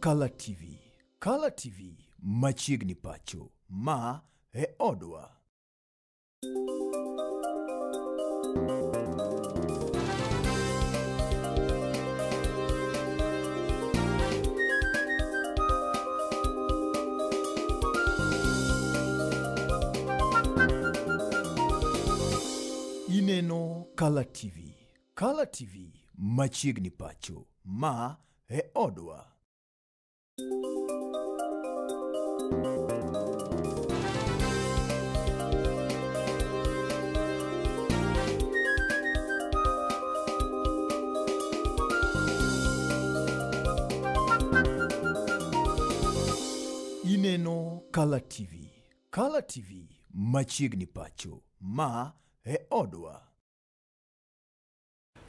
kalatvlive. Kalatvlive machiegni pacho. Ma e odwa. Ineno kalatvlive. Kalatvlive machiegni pacho. Ma e odwa. Ineno kalatvlive. Kalatvlive machiegni pacho. Ma e odwa.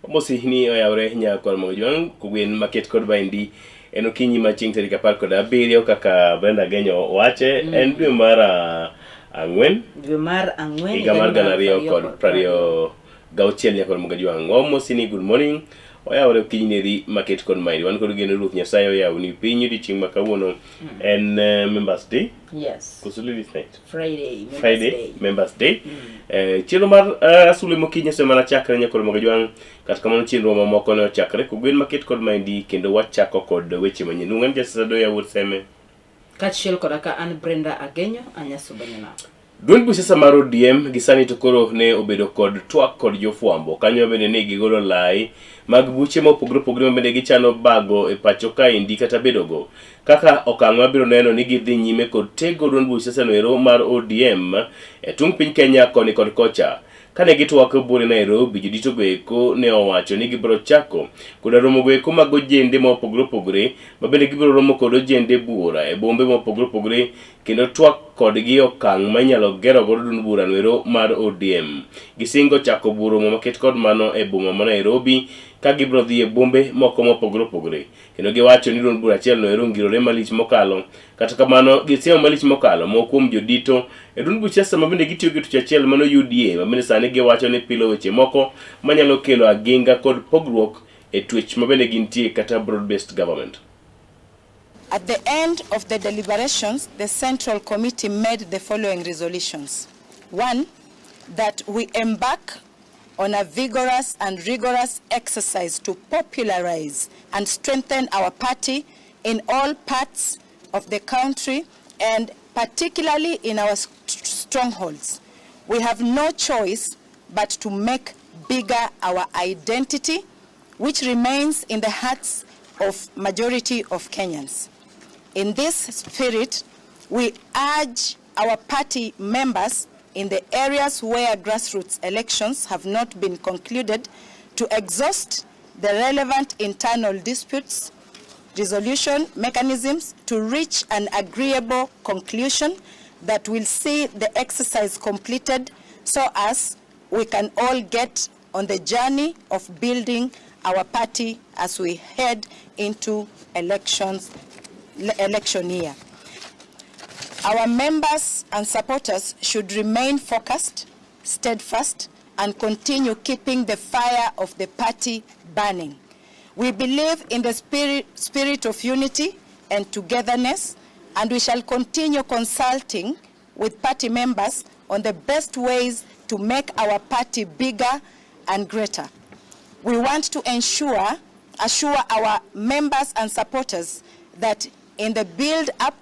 Mosi ni oyawre nyakor mogjuang kugwen market kod baindi en okinyi maching tarik 17 kaka Brenda Genyo wache en dwe mar ang'wen higa mar 2026 nyakor mogjuang mosi ni good morning oyawre okinyi neri market kod baindi wan kod geno ruoth Nyasaye oyawni pinyu di chieng' makawuono en Members Day. Yes. Kusuli this night. Friday, Members Day. Chilo mar Sulwe Mokinyi semana chakre nyakor mogjuang kata kamano chenro mamoko ne ochakre kugwen market kod maendi kendo wachako kod weche manyien. Ung'an jasado ya wuot seme kachiel kodaka an Brenda Agenyo anyasubanyana. Duond busiasa mar ODM gisani to koro ne obedo kod twak kod jofuambo kanyo bende ne gigolo lai mag buche mopogore opogore bende gichano bago e pacho kaendi kata bedogo kaka okang' mabiro neno ni gidhi nyime kod tego duond busiasa noero mar ODM e tung piny Kenya koni kod kocha. Kane gitwak bure Nairobi, jodito goeko ne owacho ni gibiro chako kod romo goeko mag ojende mopogore opogore ma bende gibiro romo kod ojende bura e bombe mopogore opogore kendo twak kodgi okang' manyalo gero godo duond bura noero mar ODM. Gisingo chako buro maket kod mano e boma ma Nairobi ka gibiro dhi e bombe moko mopogore opogore kendo giwacho ni duond bura achiel noero ngirore malich mokalo. Kata kamano gisiemo malich mokalo mokuom jodito e duond busiasa ma bende gitiyo gi tuch achiel mano UDA ma bende sani giwacho ni pilo weche moko manyalo kelo aginga kod pogruok e twech ma bende gintie kata broad based government. At the end of the deliberations, the Central Committee made the following resolutions. 1, that we embark on a vigorous and rigorous exercise to popularize and strengthen our party in all parts of the country and particularly in our strongholds. We have no choice but to make bigger our identity, which remains in the hearts of majority of Kenyans. In this spirit, we urge our party members in the areas where grassroots elections have not been concluded to exhaust the relevant internal disputes resolution mechanisms to reach an agreeable conclusion that will see the exercise completed so as we can all get on the journey of building our party as we head into election year. Our members and supporters should remain focused, steadfast, and continue keeping the fire of the party burning. We believe in the spirit of unity and togetherness, and we shall continue consulting with party members on the best ways to make our party bigger and greater. We want to assure our members and supporters that in the build-up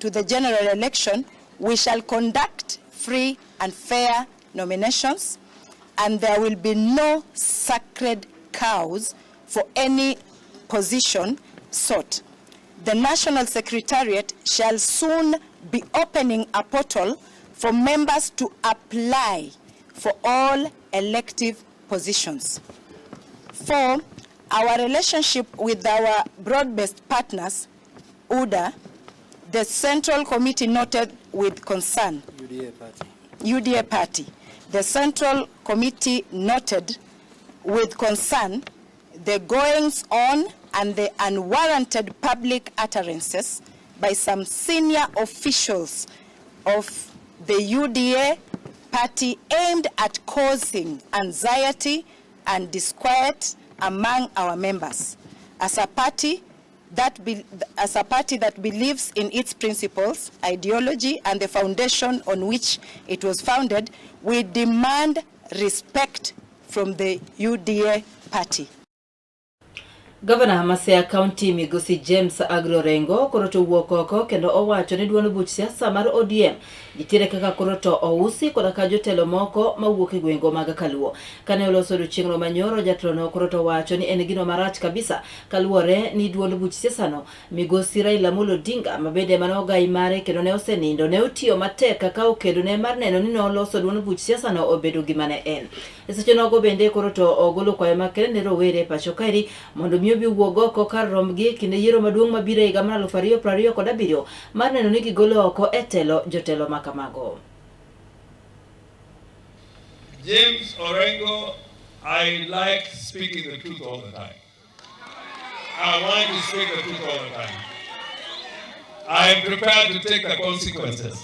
to the general election, we shall conduct free and fair nominations, and there will be no sacred cows for any position sought. The National Secretariat shall soon be opening a portal for members to apply for all elective positions. 4, our relationship with our broad-based partners, UDA, the Central Committee noted with concern. UDA Party. The Central Committee noted with concern the goings-on and the unwarranted public utterances by some senior officials of the UDA Party aimed at causing anxiety and disquiet among our members. As a party, as a party that believes in its principles, ideology, and the foundation on which it was founded, we demand respect from the UDA party. Governor Masaya County Migosi James Agrorengo koroto wuokoko kendo owacho ni duond buch siasa mar ODM nitiere kaka koroto ousi koda ka jotelo moko mawuok e gwengo mag Kaluo. Kane oloso odiochieng'no manyoro, jatelo koroto wacho ni en gino marach kabisa kaluwore ni duond buch siasa no Migosi Raila Amolo Odinga mabende manogai mare kendo ne osenindo ne otiyo matek kaka okedo ne mar neno ni noloso duond buch siasa no obedo gima ne en. E seche nogo bende koroto ogolo kwayo makende ne rowere pacho kaeri mondo bi wuogoko kar romgi kinde yiero maduong' mabiro higa mar 2027 mar neno ni gigolo oko e telo jotelo makamago. James Orengo, I like speaking the truth all the time. I want to speak the truth all the time. I am prepared to take the consequences.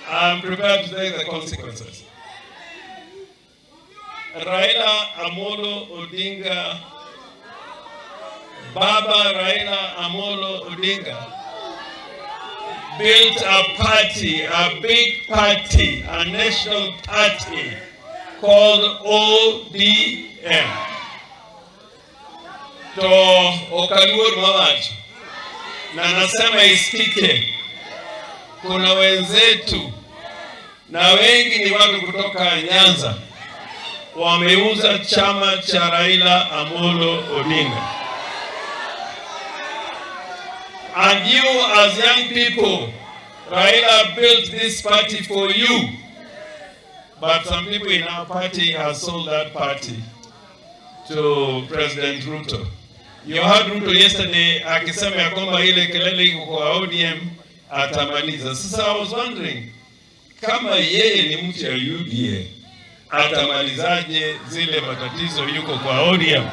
I am prepared to take the consequences. Raila Amolo Odinga, Baba Raila Amolo Odinga built a party, a big party, a national party called ODM. To Okaluor Mawacho, na nasema isikike, kuna wenzetu na wengi ni watu kutoka Nyanza wameuza chama cha Raila Amolo Odinga. And you as young people, Raila built this party for you. But some people in our party have sold that party to President Ruto. You heard Ruto yesterday akisema ya kwamba ile kelele iko kwa ODM atamaliza. Sasa I was wondering, kama yeye ni mtu ya UDA, atamalizaje zile matatizo yuko kwa ODM?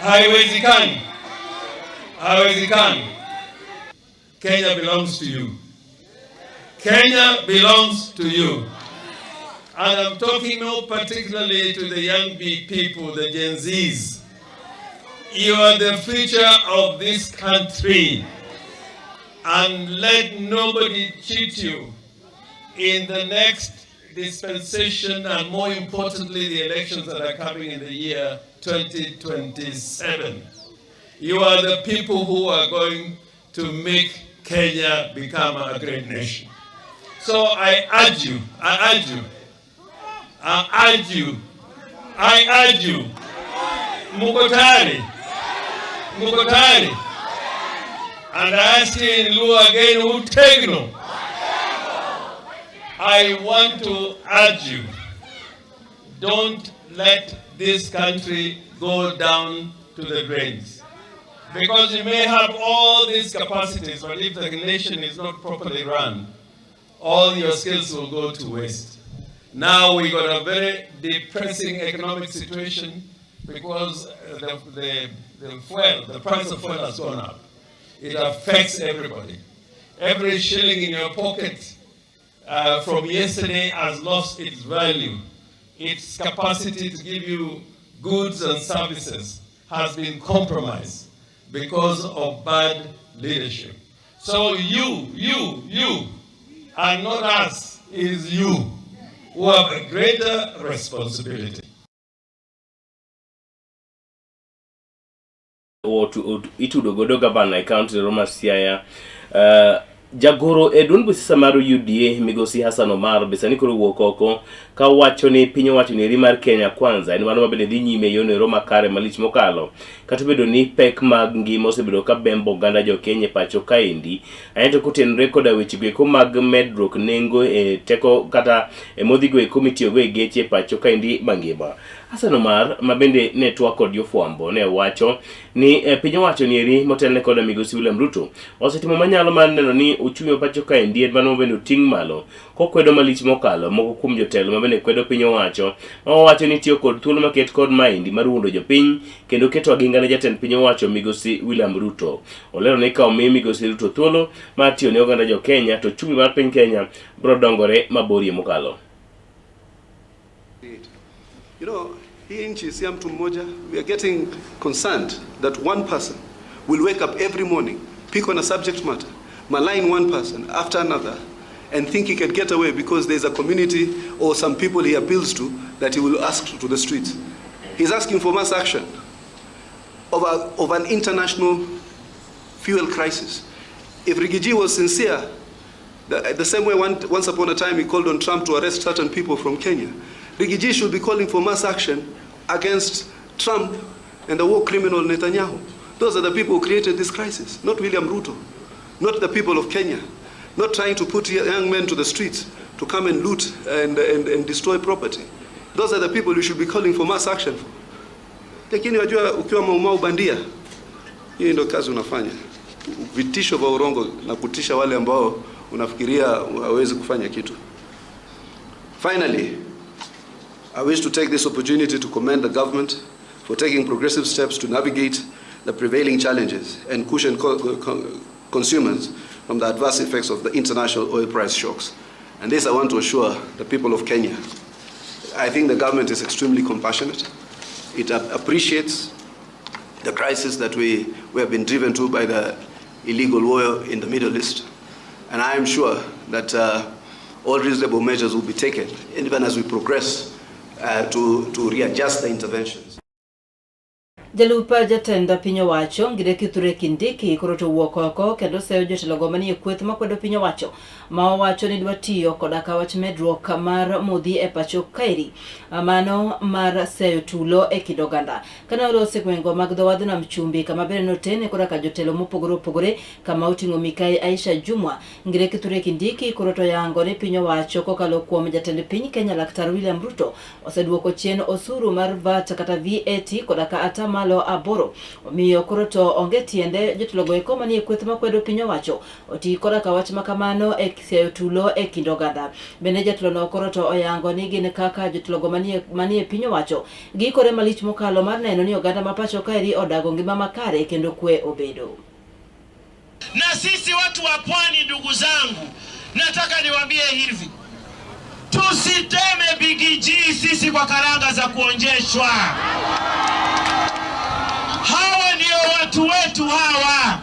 Haiwezekani. Haiwezekani. Kenya belongs to you. Kenya belongs to you. And I'm talking more particularly to the young people, the Gen Zs. You are the future of this country. And let nobody cheat you in the next dispensation, and more importantly, the elections that are coming in the year 2027. You are the people who are going to make Kenya become a great nation. So I urge you, Mukotari, and I ask you in Luo again, Utegno. I want to urge you, don't let this country go down to the drains. Because you may have all these capacities, but if the nation is not properly run, all your skills will go to waste. Now we got a very depressing economic situation because the price of fuel has gone up. It affects everybody. Every shilling in your pocket from yesterday has lost its value. Its capacity to give you goods and services has been compromised because of bad leadership. So you, and not us, is you who have a greater responsibility. Itudo godo gavana e county Roma Siaya jagoro e duond buch siasa mar UDA Migosi Hassan Omar besani koro wuok oko ka wacho ni piny owacho ni mar Kenya kwanza en mano mabende dhi nyime yone Roma kare malich mokalo kata bedo ni pek mag ngima osebedo ka bembo oganda jo Kenya pacho kaendi ayeto kotenore koda weche go mag medruok nengo e teko kata e modhigo e komiti go e geche pacho kaendi mangima. Hassan Omar mabende network kod jofuambo ne wacho ni piny owacho ni motelne koda Migosi William Ruto osetimo manyalo mar neno ni ochumi pacho kaendi en mano bende ting' malo kokwedo malich mokalo moko kuom jotelo mabende kwedo piny owacho wacho ni tiyo kod thuolo maket kod maendi mar wuondo jopiny kendo keto aginga ne jatend piny owacho Migosi William Ruto. Olero ni ka omi Migosi Ruto thuolo mar tiyo ne oganda jo Kenya to chumi mar piny Kenya biro dongore maborie mokalo. You know, Hii nchi si ya mtu mmoja. We are getting concerned that one person will wake up every morning, pick on a subject matter, malign one person after another, and think he can get away because there's a community or some people he appeals to that he will ask to the streets. He's asking for mass action of an international fuel crisis. If Rigiji was sincere, the same way once upon a time he called on Trump to arrest certain people from Kenya, Rigiji should be calling for mass action against Trump and the war criminal Netanyahu. Those are the people who created this crisis, not William Ruto, not the people of Kenya, not trying to put young men to the streets to come and loot and destroy property. Those are the people you should be calling for mass action for. Lakini wajua ukiwa maumau bandia, hiyo ndio kazi unafanya. Vitisho vya urongo na kutisha wale ambao unafikiria hawezi kufanya kitu. Finally, I wish to take this opportunity to commend the government for taking progressive steps to navigate the prevailing challenges and cushion consumers from the adverse effects of the international oil price shocks. And this I want to assure the people of Kenya. I think the government is extremely compassionate. It appreciates the crisis that we have been driven to by the illegal war in the Middle East. And I am sure that all reasonable measures will be taken, even as we progress to readjust the interventions. Jalupa jatenda piny owacho Ngire Kithure Kindiki koro to wuok oko kendo seyo jotelo go manie kweth makwedo piny owacho ma owacho ni dwa tiyo koda ka wach medruok mar modhi e pacho kaeri mano mar seyo tulo e kind oganda kana olose gwengo mag dho wadh nam chumbi kama bende notene koda ka jotelo mopogore opogore kama oting'o Mikai Aisha Jumwa. Ngire Kithure Kindiki koro to yango ni piny owacho kokalo kuom jatend piny Kenya Laktar William Ruto oseduoko chien osuru mar VAT kata VAT koda ka atama aboro omiyo koro to onge tiende jotelo go eko manie kweth makwedo piny owacho oti koda ka wach makamano e seyo tulo e kind oganda. Bende jatelo no koro to oyango ni gin kaka jotelo go manie piny owacho gikore malich mokalo mar neno ni oganda ma pacho kaeri odago ngima makare kendo kwe obedo. Na sisi watu wa pwani, ndugu zangu, nataka niwaambie hivi, tusiteme bigiji sisi kwa karanga za kuonjeshwa. Hawa ndio watu wetu hawa,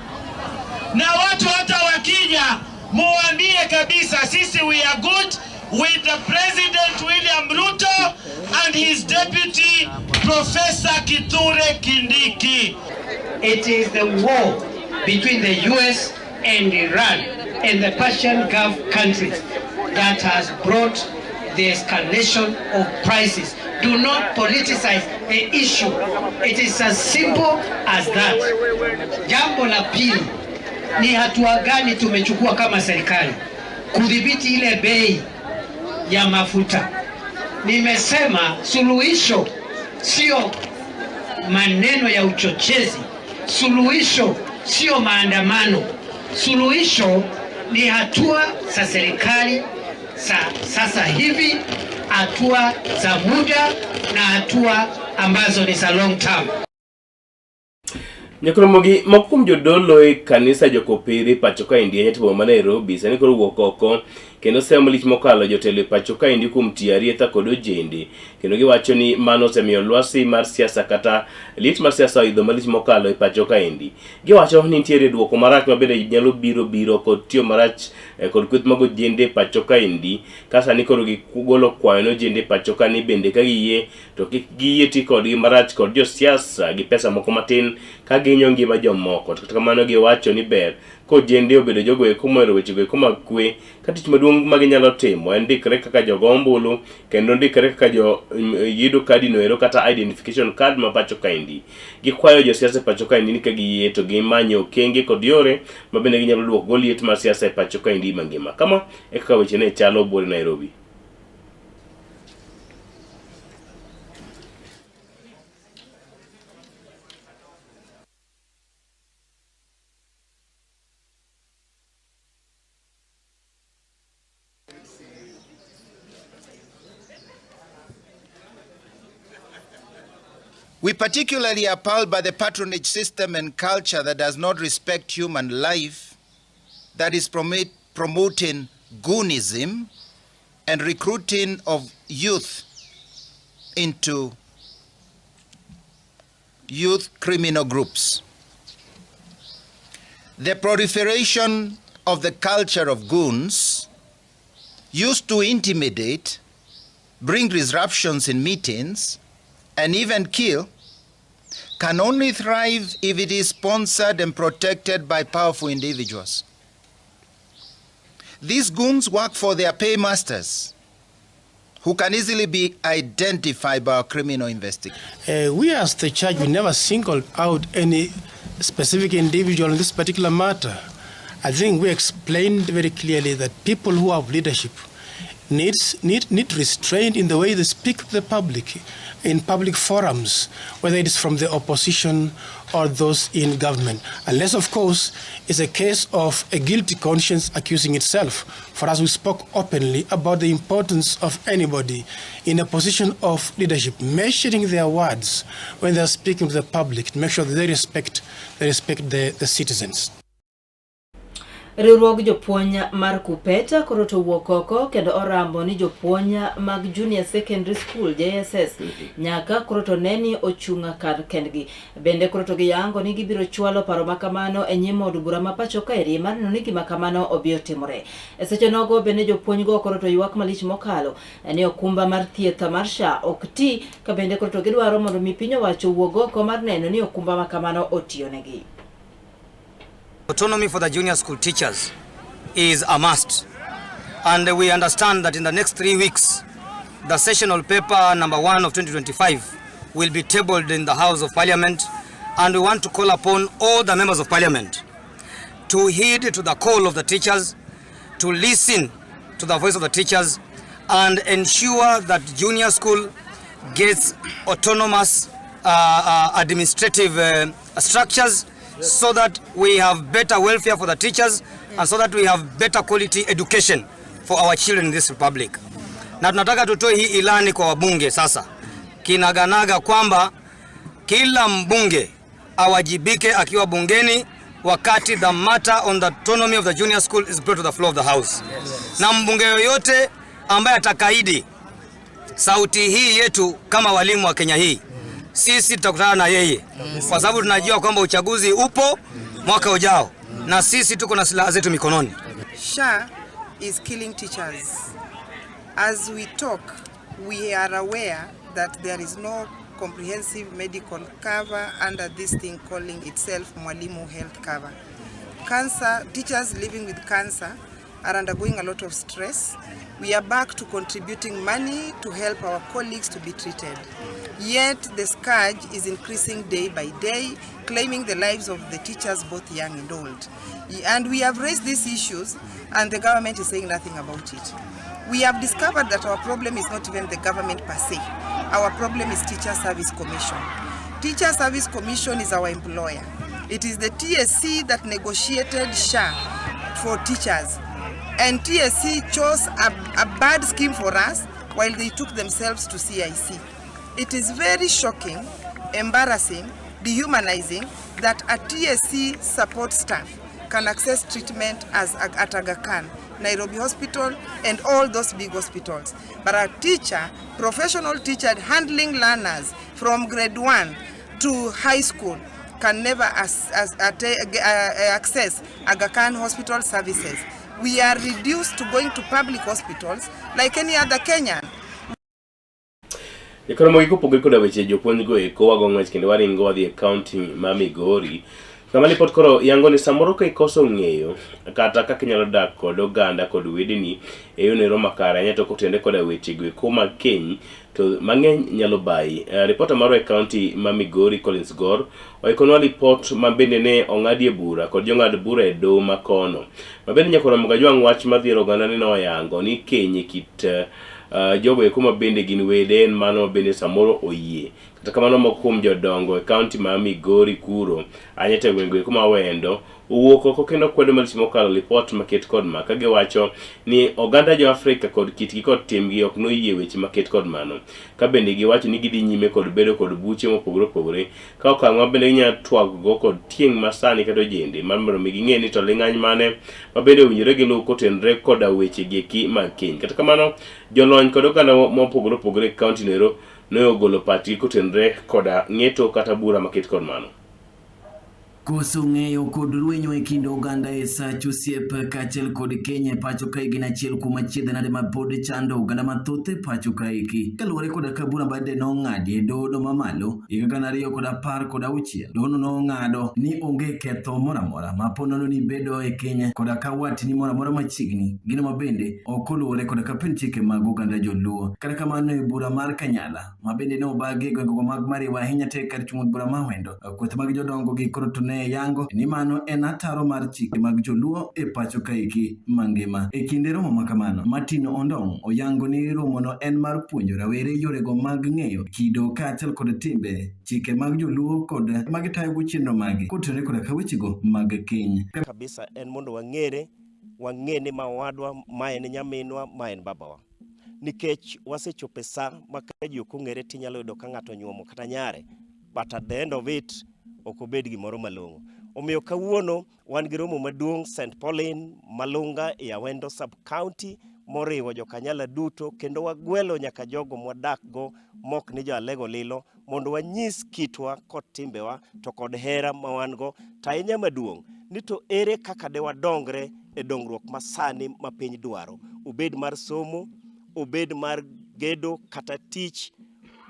na watu hata wakija muambie kabisa sisi we are good with the President William Ruto and his deputy Professor Kithure Kindiki. It is the war between the US and Iran and the Persian Gulf countries that has brought the escalation of prices. Do not politicize the issue. It is as simple as that. Jambo la pili ni hatua gani tumechukua kama serikali kudhibiti ile bei ya mafuta. Nimesema suluhisho sio maneno ya uchochezi, suluhisho sio maandamano, suluhisho ni hatua za serikali sasa hivi, hatua za muda na hatua ambazo ni za long term. Nyakromogi mokum jodolo e kanisa jokopiri pacho ka India nyatibo ma Nairobi sani koro wuok oko kendo semo malich mokalo jotelo pacho ka India kuom tiyo arietha kod ojende kendo giwacho ni mano osemiyo lwasi mar siasa kata lit mar siasa oidho malich mokalo e pacho ka India. Giwacho ni nitiere duoko marach ma bende nyalo biro kod tiyo marach kod kweth mag ojende pacho ka India ka sani koro gigolo kwayo ne ojende pacho ka ni bende ka giyie to kik giyie ti kodgi marach kod josiasa gi pesa moko matin ka ginyo ngima jomoko. To kata kamano giwacho ni ber kojende obedo jogo eko mohero wechego eko mag kwe ka tich maduong' ma ginyalo timo en ndikre kaka jogo ombulu kendo ndikre kaka jo yudo kadi no ero kata identification card ma pacho ka India. Gikwayo josiasa pacho ka India ni ka giyie to gimanyo okenge kod yore ma bende ginyalo duoko go liet mar siasa e pacho ka India mangima. Kama e kaka weche ne chalo bore Nairobi. We particularly are appalled by the patronage system and culture that does not respect human life, that is promoting goonism and recruiting of youth into youth criminal groups. The proliferation of the culture of goons used to intimidate, bring disruptions in meetings, and even kill, can only thrive if it is sponsored and protected by powerful individuals. These goons work for their paymasters, who can easily be identified by our criminal investigators. We as the church, we never singled out any specific individual in this particular matter. I think we explained very clearly that people who have leadership need restraint in the way they speak to the public, in public forums, whether it is from the opposition or those in government. Unless, of course, it's a case of a guilty conscience accusing itself. For us, we spoke openly about the importance of anybody in a position of leadership measuring their words when they're speaking to the public to make sure that they respect the citizens. Riwruog jopuonj mar Kupeta koro to wuok oko kendo orambo ni jopuonj mag Junior Secondary School JSS nyaka koro to neni ochunga kar kendgi. Bende koro to giyango ni gibiro chwalo paro makamano e nyim od bura ma pacho ka eri mar neno ni gima kamano obiro timore. E seche nogo bende jopuonj go koro to ywak malich mokalo ni okumba mar thieth mar SHA ok ti, ka bende koro to gidwaro mondo mi piny owacho wuog oko mar neno ni okumba makamano otiyonegi. Autonomy for the junior school teachers is a must, and we understand that in the next 3 weeks the sessional paper number 1 of 2025 will be tabled in the House of Parliament, and we want to call upon all the members of Parliament to heed to the call of the teachers, to listen to the voice of the teachers, and ensure that junior school gets autonomous administrative structures, so that we have better welfare for the teachers and so that we have better quality education for our children in this republic. Na tunataka tutoe hii ilani kwa wabunge sasa kinaganaga kwamba kila mbunge awajibike akiwa bungeni wakati the matter on the autonomy of the junior school is brought to the floor of the house. Na mbunge yoyote ambaye atakaidi sauti hii yetu kama walimu wa Kenya hii, sisi tutakutana na yeye, kwa sababu tunajua kwamba uchaguzi upo mwaka ujao na sisi tuko na silaha zetu mikononi. SHA is killing teachers. As we talk, we are aware that there is no comprehensive medical cover under this thing calling itself Mwalimu Health Cover. Teachers living with cancer are undergoing a lot of stress. We are back to contributing money to help our colleagues to be treated. Yet the scourge is increasing day by day, claiming the lives of the teachers, both young and old. And we have raised these issues, and the government is saying nothing about it. We have discovered that our problem is not even the government per se. Our problem is Teacher Service Commission. Teacher Service Commission is our employer. It is the TSC that negotiated SHA for teachers. And TSC chose a bad scheme for us while they took themselves to CIC. It is very shocking, embarrassing, dehumanizing that a TSC support staff can access treatment at Aga Khan, Nairobi Hospital, and all those big hospitals. But a teacher, professional teacher handling learners from grade 1 to high school can never access Aga Khan hospital services. We are reduced to going to public hospitals like any other Kenyan. Yakoro mo ikupoge koda weche jopuonj go eko wago ng'wech kendo waringo wadhi e county ma Migori. Kama lipot koro yango ni samoro ka ikoso ng'eyo kata kaka inyalo dak kod oganda kod wedeni e yo nero makare anya to kotende koda weche go eko mag keny to mang'eny nyalo bayi. Reporter maro e county ma Migori Collins Gor oikonwa report mabende ne ong'adie bura kod jong'ad bura e doho makono. Mabende nyakoro mga jwang' wach madhiero oganda ni noyango ni keny kit jogo eko mabende gin wede en mano bende samoro oyie. Kata kamano moko kuom jodongo e county ma Migori kuro anyete gwenge eko mawendo owuok oko kendo kwedo malich mokalo report maket kod ma ka giwacho ni oganda jo Afrika kod kitgi kod timgi ok noyie weche maket kod mano. Ka bende giwacho ni gidhi nyime kod bedo kod buche mopogore opogore ka okang' ma bende ginya twag go kod tieng' masani kata jende mar mondo mi ging'e ni to ling'any mane mabende owinjore giluw kotenre koda weche gi eki mag keny. Kata kamano jolony kod oganda mopogore opogore e county nero ne ogolo pachgi kotenre koda ng'eto kata bura maket kod mano. Koso ng'eyo kod rwenyo e kind oganda e sach osiep kaachiel kod Kenya pacho kae gin achiel kuom achiedhnade ma pod chando oganda mathoth e pacho kaeki. Kaluwore koda ka bura bade nong'adi e doho mamalo higa 2016, dohono nong'ado ni onge ketho moro amora ma po nono ni bedo e Kenya koda ka watni moro amora machiegni, gino ma bende ok oluwore koda ka piny chike mag oganda joluo. Kata kamano e bura mar Kanyala ma bende ne obagi e gwenge mag Mariwa ahinya te kar chung' bura ma Wendo, kweth mag jodongo gi koro to ne yango ni mano en ataro mar chike mag joluo e pacho kaeki mangima. E kinde romo ma kamano, Martin Ondong oyango ni romono en mar puonjo rawere yorego mag ng'eyo kido kaachiel kod timbe chike mag joluo kod mag tayogo chenro magi kotenore koda ka wechego mag keny. Kabisa en mondo wang'e ni mawadwa ma en nyaminwa ma en babawa. Nikech wasechope sa ma ka ji ok ong'ere tinyalo yudo ka ng'ato nyuomo kata nyare, but at the end of it ok obed gimoro malong'o. Omiyo kawuono wan gi romo maduong' St. Pauline Malunga e Awendo sub county moriwo jokanyala duto, kendo wagwelo nyaka jogo mwadakgo mok ni jalego lilo mondo wanyis kitwa kod timbewa to kod hera ma wan go. To ahinya maduong' ni to ere kaka de wadongre e dongruok masani ma piny dwaro, obed mar somo, obed mar gedo kata tich,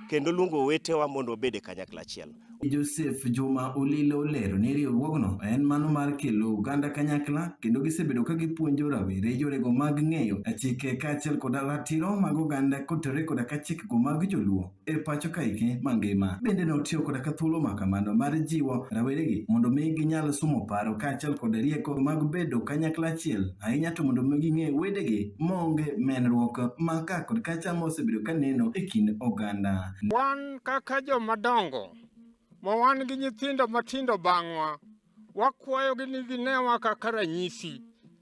kendo luongo wetewa mondo obed e kanyakla achiel. Joseph Juma Olilo olero ni riwruogno en mano mar kelo oganda kanyakla kendo gisebedo ka gipuonjo rawere yorego mag ng'eyo chike kaachiel kod ratiro mag oganda kotenore koda ka chikego mag joluo e pacho kaeki mangima. Bende notiyo koda ka thuolo ma kamano mar jiwo raweregi mondo mi ginyal somo paro kaachiel kod rieko mag bedo kanyakla achiel, ahinya to mondo mi ging'e wedegi maonge menruok ma ka kod kacha mosebedo ka neno e kind oganda. Wan kaka jomadongo ma wan gi nyithindo matindo bang'wa, wakwayogi ni ginewa kaka ranyisi.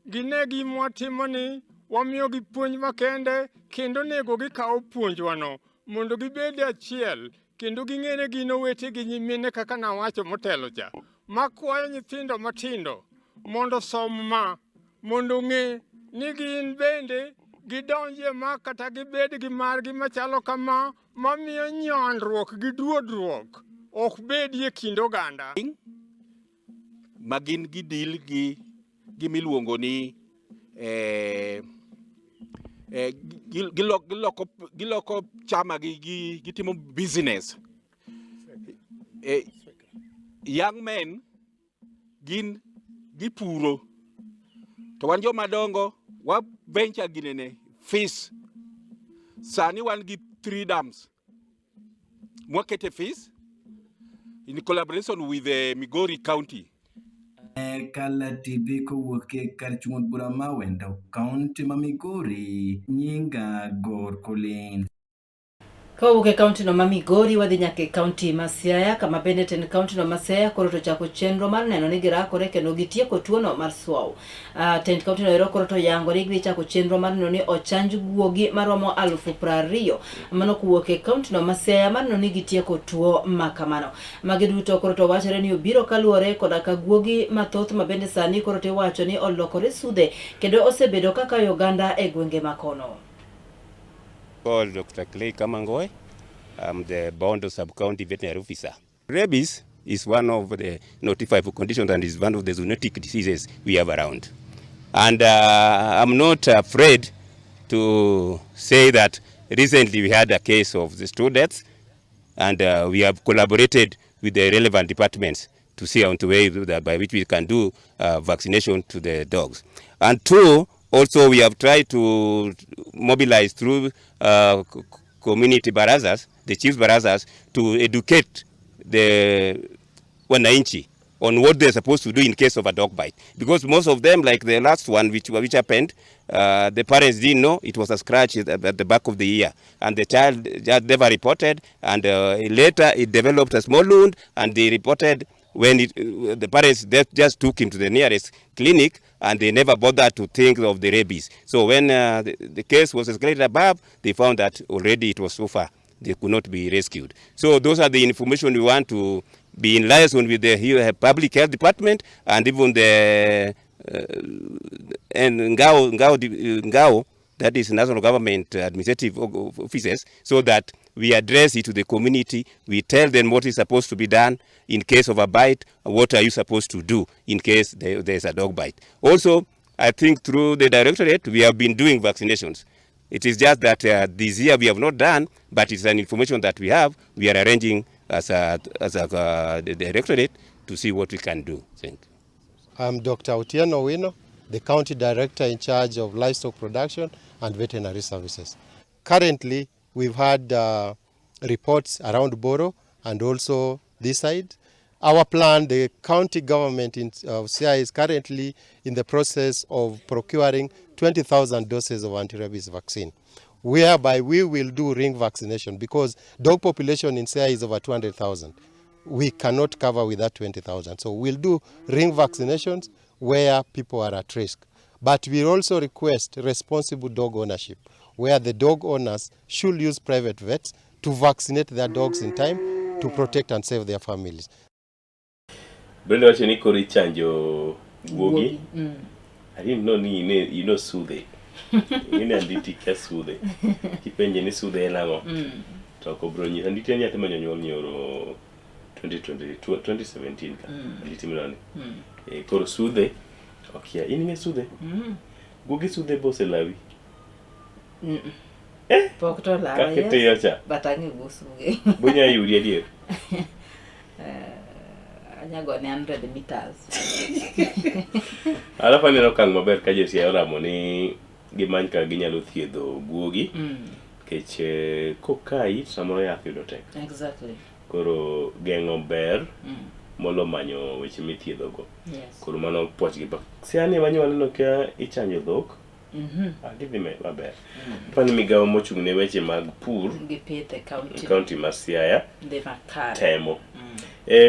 Gine gima watimoni, wamiyogi puonj makende, kendo nego gikawo puonjwano mondo gibed achiel, kendo ging'ene gino wete gi nyimine kaka nawacho motelo cha. Makwayo nyithindo matindo mondo som ma, mondo ng'e ni gin bende gidonje ma kata gibed gi margi machalo kama, mamiyo nyandruok gi duodruok ok bedie kind oganda. Ma gin gidil gi gimiluongo ni giloko chama gitimo business. Young men gin gipuro, to wan jomadongo wa venture ginene fish. Sani wan gi 3 dams mwakete fish in collaboration with Migori County. Kalatvlive kowuok e kar chung' bura ma Wendo, kaunti ma Migori, nyinga Gor Collins. Kawuok e kaunti no ma Migori wadhi nyaka e kaunti ma Siaya, kama bende ten kaunti no ma Siaya koro to chako chenro mar neno ni girakore kendo gitieko tuono mar swau. Ten kaunti no ero koro to yango ni gichako chenro mar neno ni ochanj guogi maromo 20,000 mano kowuok e kaunti no ma Siaya mar neno ni gitieko tuo makamano. Magi duto koro to wachore ni obiro kaluwore koda ka guogi mathoth ma bende sani koro to wacho ni olokore sudhe kendo osebedo kaka Uganda e gwenge makono. Called Dr. Clay Kamangoy. I'm the Bondo Sub-County Veterinary Officer. Rabies is one of the notified conditions and is one of the zoonotic diseases we have around. And I'm not afraid to say that recently we had a case of the stool deaths, and we have collaborated with the relevant departments to see on the way by which we can do vaccination to the dogs. And two, also we have tried to mobilize through community barazas, the chiefs barazas, to educate the wananchi on what they're supposed to do in case of a dog bite. Because most of them, like the last one which happened, the parents didn't know it was a scratch at the back of the ear. And the child just never reported, and later it developed a small wound, and they reported when the parents just took him to the nearest clinic, and they never bothered to think of the rabies. So when the case was escalated above, they found that already it was so far, they could not be rescued. So those are the information we want to be in liaison with the public health department and even the Ngao that is national government administrative offices, so that we address it to the community. We tell them what is supposed to be done in case of a bite, what are you supposed to do in case there's a dog bite. Also, I think through the directorate, we have been doing vaccinations. It is just that this year we have not done, but it's an information that we have. We are arranging as a the directorate to see what we can do. Thank you. I'm Dr. Otieno Wino, the County Director in charge of livestock production and veterinary services. Currently, we've had reports around Boro and also this side. Our plan, the county government of Siaya is currently in the process of procuring 20,000 doses of anti-rabies vaccine, whereby we will do ring vaccination because dog population in Siaya is over 200,000. We cannot cover with that 20,000. So we'll do ring vaccinations where people are at risk. But we also request responsible dog ownership, where the dog owners should use private vets to vaccinate their dogs in time to protect and save their families. Brenda wacho ni kori chanjo guogi. I didn't know you know Sulwe. Ini anditi ka Sulwe. Kipenje ni Sulwe enango. To ko bro nyi anditi ni atema nyonyol nyoro 2017 ka. Anditi milani. Koro Sulwe. Okay, ini nge Sulwe. Guogi Sulwe bose lawi. Pokto lawi. Kakete yocha. Batangi gusuge. Bunya yuri adier. Anyago ni 100 meters. Alafu aneno kang maber ka jesi oramo ni gimany ka ginyalo thiedho guogi. Kech kokai samoro yath yudo tek. Exactly. Koro geng'o ber molo manyo weche mithiedho go. Yes. Koro mano pochgi ba. Siani manyo waneno ka ichanjo dhok. Gidhi maber. Pani migawo mochung' ne weche mag pur gi pith e county ma Siaya Dhi makare. temo.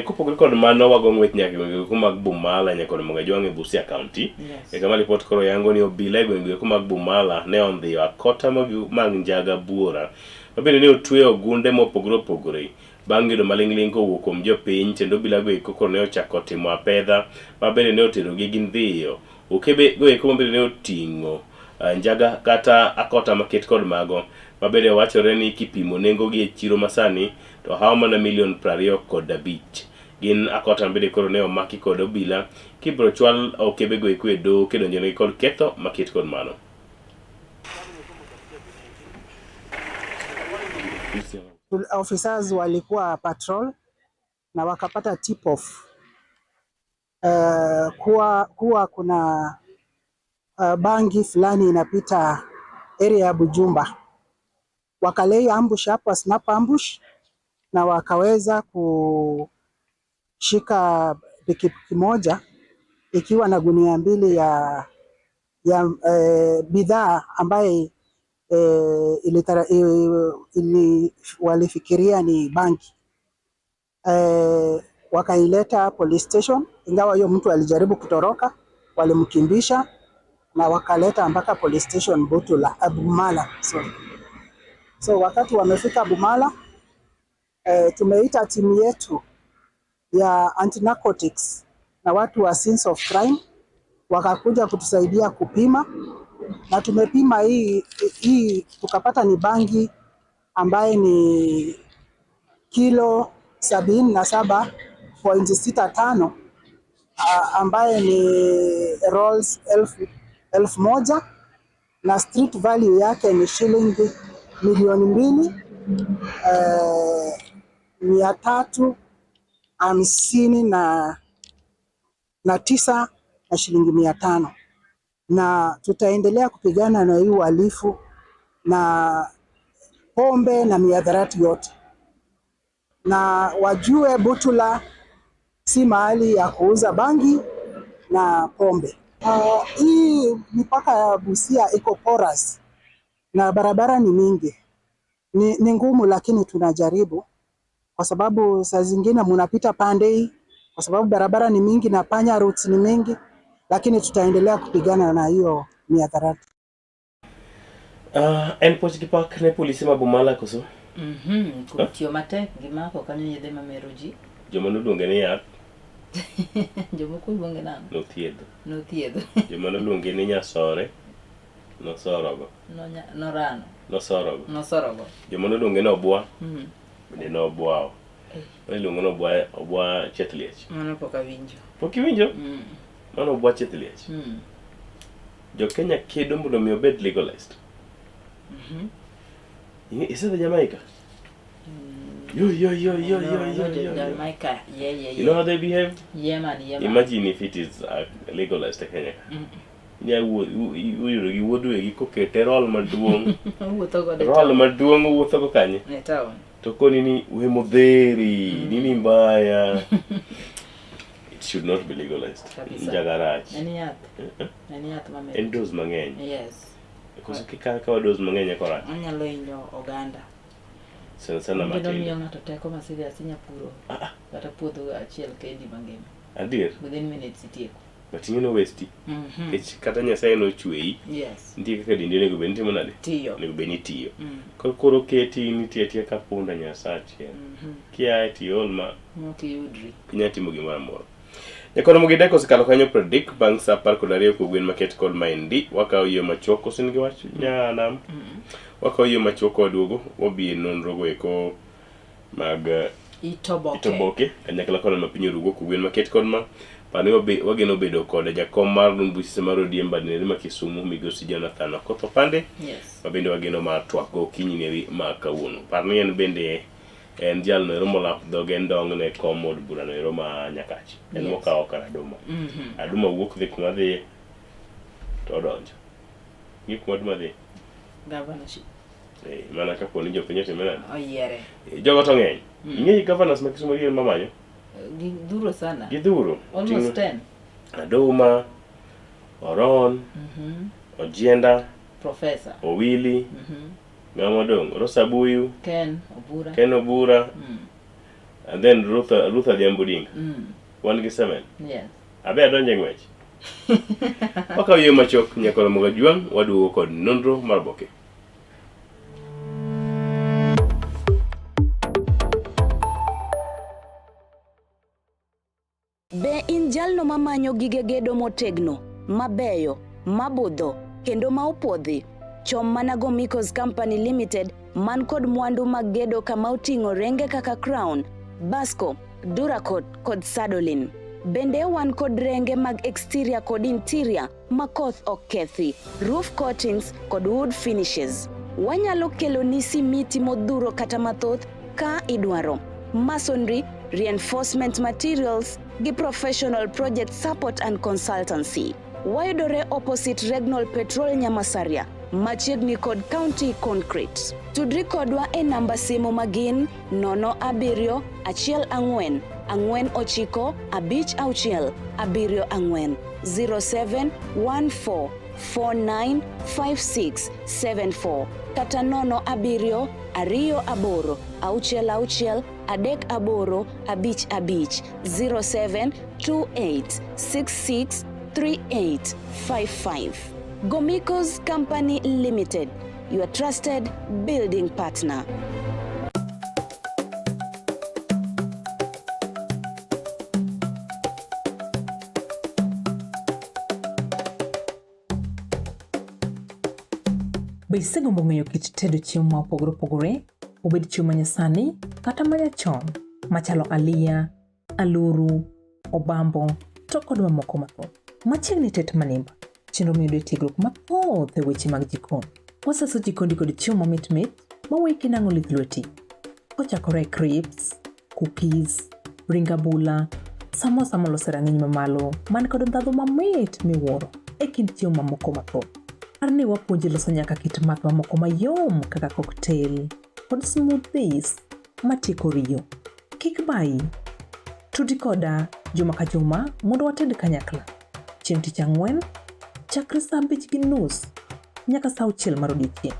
Kopogore kod mano wago ng'wech nyaka gwenge mag Bumala nyaka kod Mogajwang' e Busia County. Kama ripot koro yango ni obila e gwenge mag Bumala ne ondhiyo akota mag njaga buora. Mabende ne otweyo gunde mopogore opogore. Bang' yudo maling'ling' kowuok kuom jopiny, kendo obila go eko koro ne ochako timo apedha, mabende ne oterogi gi ndhiyo. Okebe go eko mabende ne oting'o njaga kata akota maket kod mago, mabende wachore ni kipimo nengo gi e chiro masani to hawa mana $25,000. Gin akota mabende koro ne omaki kod obila, kibro chwal okebe go eko e doho kedonjone kod ketho maket kod mano. Officers walikuwa patrol na wakapata tip off kuwa kuna bangi fulani inapita area ya Bujumba. Wakalei ambush hapo, snap ambush, na wakaweza kushika pikipiki moja ikiwa na gunia 2 ya bidhaa ambaye walifikiria ni bangi. Wakaileta police station, ingawa hiyo mtu alijaribu kutoroka, walimkimbisha na wakaleta mpaka police station Bumala. So wakati wamefika Bumala, tumeita timu yetu ya anti-narcotics na watu wa scenes of crime, wakakuja kutusaidia kupima, na tumepima hii tukapata ni bangi ambaye ni kilo 77.65 ambaye ni rolls 1,000 na street value yake ni shilingi milioni 2,359 na shilingi 500. Na tutaendelea kupigana na hii uhalifu na pombe na miadharati yote, na wajue Butula si mahali ya kuuza bangi na pombe. Hii mipaka ya Busia iko porous na barabara ni mingi, ni ngumu, lakini tunajaribu, kwa sababu saa zingine mnapita pande hii kwa sababu barabara ni mingi na panya routes ni mingi, lakini tutaendelea kupigana na hiyo miadharati. En poch gipak ne polisi ma Bumala koso? Tiyo matek gimako kanyo yedhe mameroji. Joma noluonge ni yath? Jomoko luonge nang'o? Nothiedho. Nothiedho. Joma noluonge ni nyasore? Nosorogo. Norano. Nosorogo. Joma noluonge ni obwa. Bende nobwao. Iluongo ni obwa Chetliech. Mano pok awinjo. Pok iwinjo? Mano obwa Chetliech. Jo Kenya kedo mondo mi obed legalized. Is it the Jamaica? Yo. Jamaica. Yeah. You know how they behave? Yeah, man. Imagine if it is legalized in Kenya. Yeah, you would do a cook roll maduong. Roll maduong wuotho go kanye. Ne town. To konini we modheri, nini mbaya. It should not be legalized. Jagarach. Any yath mame. En dose mang'eny. Yes. Because kika dose mang'eny korach. Onyalo hinyo oganda. Sana matindo. Miyo ng'ato teko ma serious nyapuro. Kata puodho achiel kendi mangima. Adier. Within minutes itieko. But you know waste. Kata Nyasaye no chwei. Yes. Nitie kaka dindi nego bed timo nade? Tiyo. Nego bed ni tiyo. Koro keti nitie ka punda Nyasache. Kia tiol ma. Mokiyudri. Inya timo gimoro amora. Nyakono mogideko osekalo kanyo predict bang' sa 12 kogwen maket kod maendi wakawo yie machuok kosin gi wach nyanam. Wakawo yie machuok waduogo wabi nonro go eko mag Itoboke kanyakla kono mapinyo rugo kogwen maket kod ma pane wageno bedo kod jakom mar buche mar ODM badnere ma Kisumu migosi Jonathan Okoth Pande. Yes. Mabende wageno ma twak go kinyini ma kawuono. Parni en bende en jal no romo lap dhoge ndong ne kom od bura no Roma Nyakachi. En mokawo kar Aduma. Aduma wuok dhi kuma dhi to odonjo. Gi kuma Aduma dhi. Governorship. Mana kapo ni jopiny otimena. Oyiere. Jogo to ng'eny. Ing'eyo governors ma Kisumu gin mamanyo? Gidhuro sana. Gidhuro. Almost 10. Aduma, Oron, Ojienda, Professor Owili, Ngamadong, Rosabuyu, Ken Obura, and then Ruth Adiambudinga. 1 Yes. Abe adonje ng'wech. Wakawo yie machok nyakolo moga juang waduogo kod nonro mar Oboke. Be in jalno mamanyo gige gedo motegno, mabeyo, mabudho, kendo ma opodhi? Chom mana go Mikos Company Limited man kod mwandu mag gedo kama oting'o renge kaka Crown, Basco, Duracot kod Sadolin. Bende wan kod renge mag exterior kod interior makoth ok kethi, roof coatings kod wood finishes. Wanyalo kelo ni simiti modhuro kata mathoth ka idwaro. Masonry, reinforcement materials gi professional project support and consultancy. Wayudore opposite Regnal Petrol Nyamasaria, machiegni kod County Concrete. Tudri kodwa e namba simu magin 07 14 49 56 74 0714 495674 kata 07 28 66 38 55 0728663855. Gomikos Company Limited, your trusted building partner. Be isegombo ng'eyo kit tedo chiemo ma opogore opogore, obed chiemo manyasani kata manyachon, machalo aliya, aluru, obambo, to kod mamoko mathoth. Machiegni tet manimba, chenro miyudo tiegruok mathoth e weche mag jikon. Waseso jikondi kod chiemo mamit mawiki nang'o lith lweti. Kochakore crips, cookies, ring abula, samosa molose rang'iny mamalo man kod ndhadhu mamit miwuoro e kind chiemo mamoko mathoth. Arni wapuonji loso nyaka kit math mamoko mayom kaka cocktail kod smoothies matieko riyo. Kik bayi, tudi koda juma ka juma mondo wated kanyakla. Chieng' tich ang'wen, chakre saa 5:30 nyaka saa 6 mar odiechieng'.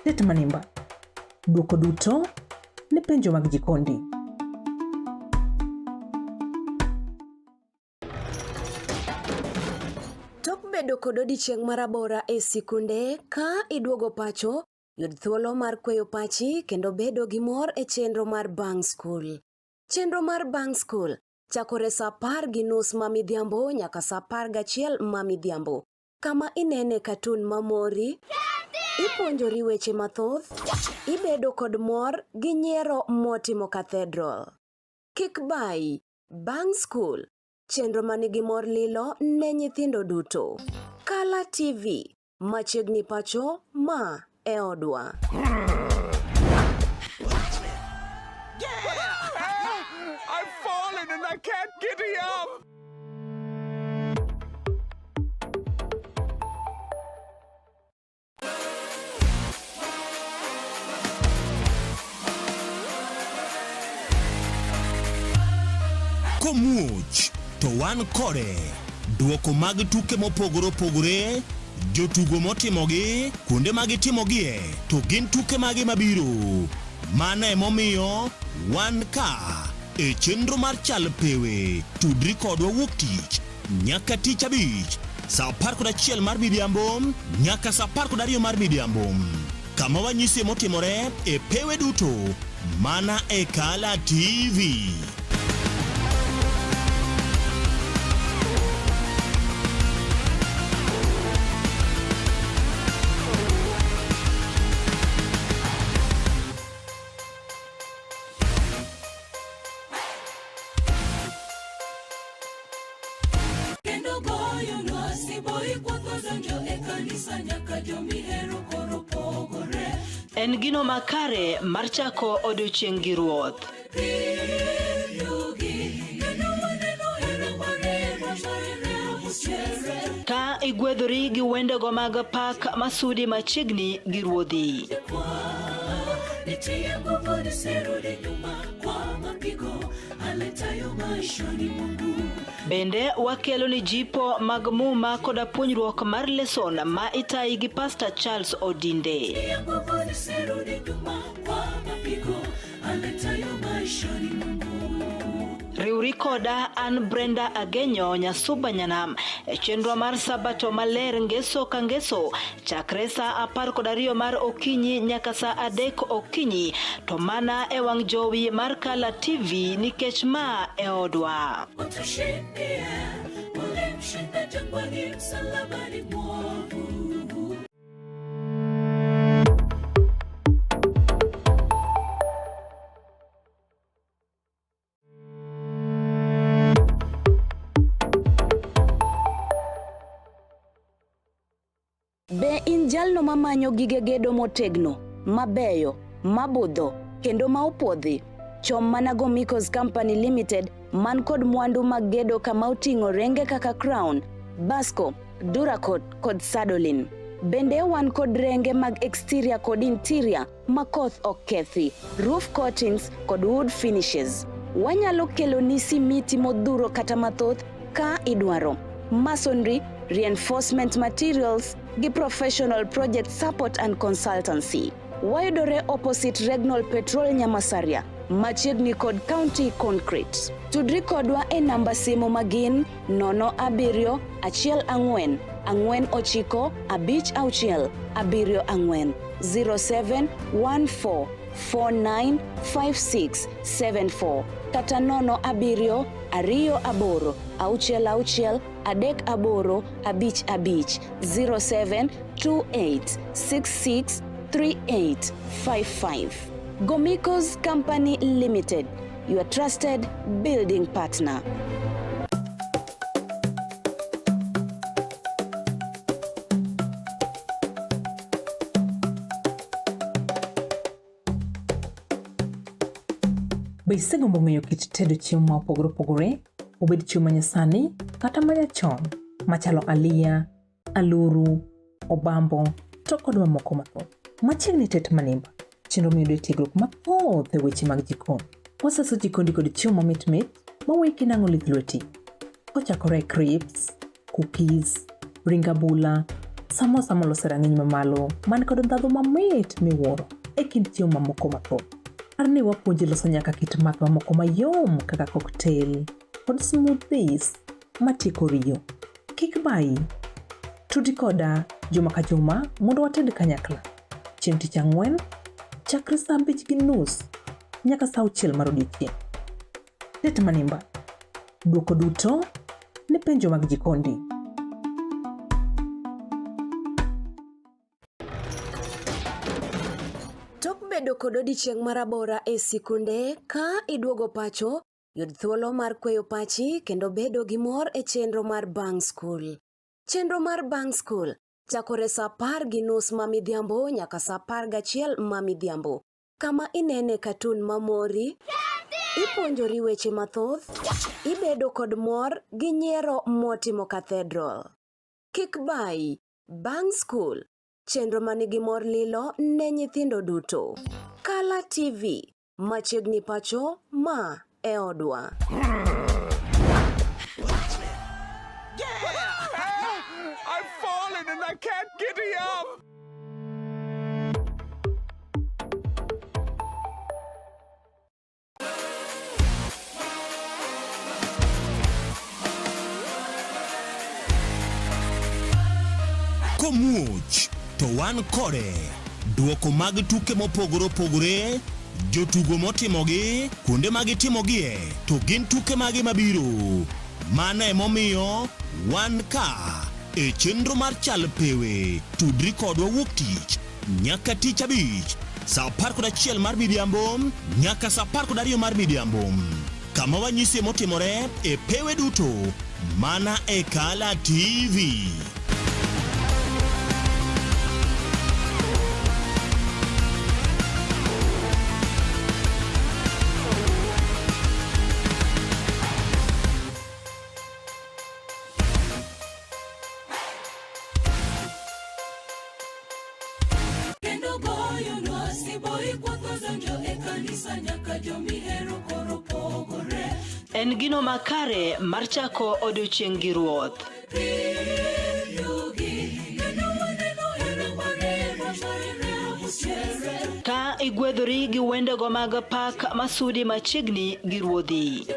Tet manimba, duoko duto ne penjo mag jikondi. Tok bedo kod odiechieng' marabora e sikunde ka iduogo pacho, yud thuolo mar kweyo pachi kendo bedo gi mor e chenro mar Bang School. Chenro mar Bang School chakore saa 10:30 ma midhiambo nyaka saa 11 ma midhiambo. kama inene katun mamori, ipuonjori weche mathoth, ibedo kod mor gi nyiero motimo Cathedral. Kik bai, bang' skul, chenro manigi mor lilo ne nyithindo duto. Kala TV, machiegni pacho ma e odwa. I've fallen and I can't get up. Komuch to wan kode duoko mag tuke mopogore opogore, jotugo motimogi, kuonde magitimogie, to gin tuke mage mabiro. Mano emomiyo wan ka e chenro mar chal pewe, tudri kodwa wuok tich nyaka tich abich saa 11 mar midhiambo nyaka saa 12 mar midhiambo, kama wanyisi motimore e pewe duto mana e Kala TV. En gino makare mar chako odiochieng' gi ruoth. Ka igwedhori gi wendego mag pak masudi machiegni gi ruodhi. Bende wakelo ni jipo mag muma koda puonjruok mar lesson ma itayi gi Pastor Charles Odinde. Riuri koda an Brenda Agenyo Nyasuba Nyanam e chenro mar sabato maler ngeso ka ngeso chakre saa 12 mar okinyi nyaka saa 3 okinyi, to mana e wang' jowi mar Kala TV nikech ma e odwa. Be in jalno mamanyo gige gedo motegno, mabeyo, mabudho, kendo maopodhi? Chom mana go Mikos Company Limited man kod mwandu mag gedo kama uting'o renge kaka Crown, Basco, Duracot kod Sadolin. Bende wan kod renge mag exterior kod interior makoth ok kethi, roof coatings kod wood finishes. Wanyalo kelo ni simiti modhuro kata mathoth ka idwaro. Masonry, reinforcement materials gi professional project support and consultancy. Wayudore opposite Regnal Petrol Nyamasaria, machiegni kod County Concrete. Tudri kodwa e namba simu magin 07 14 49 56 74 0714 495674 kata 07 28 66 38 55 0728 66 3855. Gomikos Company Limited, your trusted building partner. Be isegombo ng'eyo kit tedo chiemo ma opogore opogore, obed chiemo manyasani kata manyachon, machalo aliya, aluru, obambo, to kod mamoko mathoth? Machiegni tet manimba, chenro miyudo tiegruok mathoth e weche mag jikon. Waseso jikondi kod chiemo mamit mit maweki nang'o lith lweti. Kochakore crepes, cookies, ring abula, samosa molose rang'iny mamalo man kod ndhadhu mamit miwuoro e kind chiemo mamoko mathoth. Arni wapuonji loso nyaka kit math mamoko mayom kaka cocktail kod smoothies matieko riyo. Kik bai, tudi koda juma ka juma mondo wated kanyakla. Chieng' tich ang'wen chakre saa 5:30 nyaka saa 6 mar odiechieng'. Tet manimba, duoko duto ne penjo mag jikondi. Kisebedo kod odiochieng' marabora e sikunde ka iduogo pacho, yud thuolo mar kweyo pachi kendo bedo gi mor e chenro mar Bang School. Chenro mar Bang School chakore saa 10:30 mamidhiambo nyaka saa 11 mamidhiambo. Kama inene katun mamori, ipuonjori weche mathoth, ibedo kod mor gi nyiero motimo Cathedral. Kik bai, Bang School, chenro manigi mor lilo ne nyithindo duto. Kala TV, machiegni pacho ma e odwa. I've fallen and I can't get up. Komuch to wan kode duoko mag tuke mopogore opogore, jotugo motimogi, kuonde mag timogie, to gin tuke magi mabiro. Mano emomiyo wan ka e chenro mar chal pewe, tudri kodwa wuok tich nyaka tich abich, saa 11 mar midhiambo nyaka saa 12 mar midhiambo. Kama wanyisi motimore e pewe duto mana e Kala TV. En gino makare mar chako odiochieng' gi ruoth. Ka igwedhori gi wendego mag pak masudi machiegni gi ruodhi.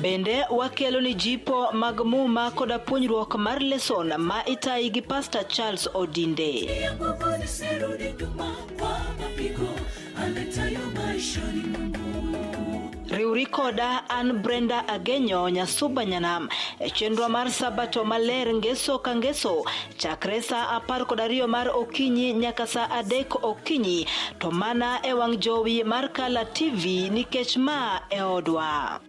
Bende wakelo ni jipo mag muma koda puonjruok mar lesson ma itayi gi Pastor Charles Odinde. Riuri koda an Brenda Agenyo Nyasuba Nyanam e chenro mar Sabato maler ngeso ka ngeso chakre saa 12 mar okinyi nyaka saa 3 okinyi, to mana e wang' jowi mar Kala TV nikech ma e odwa.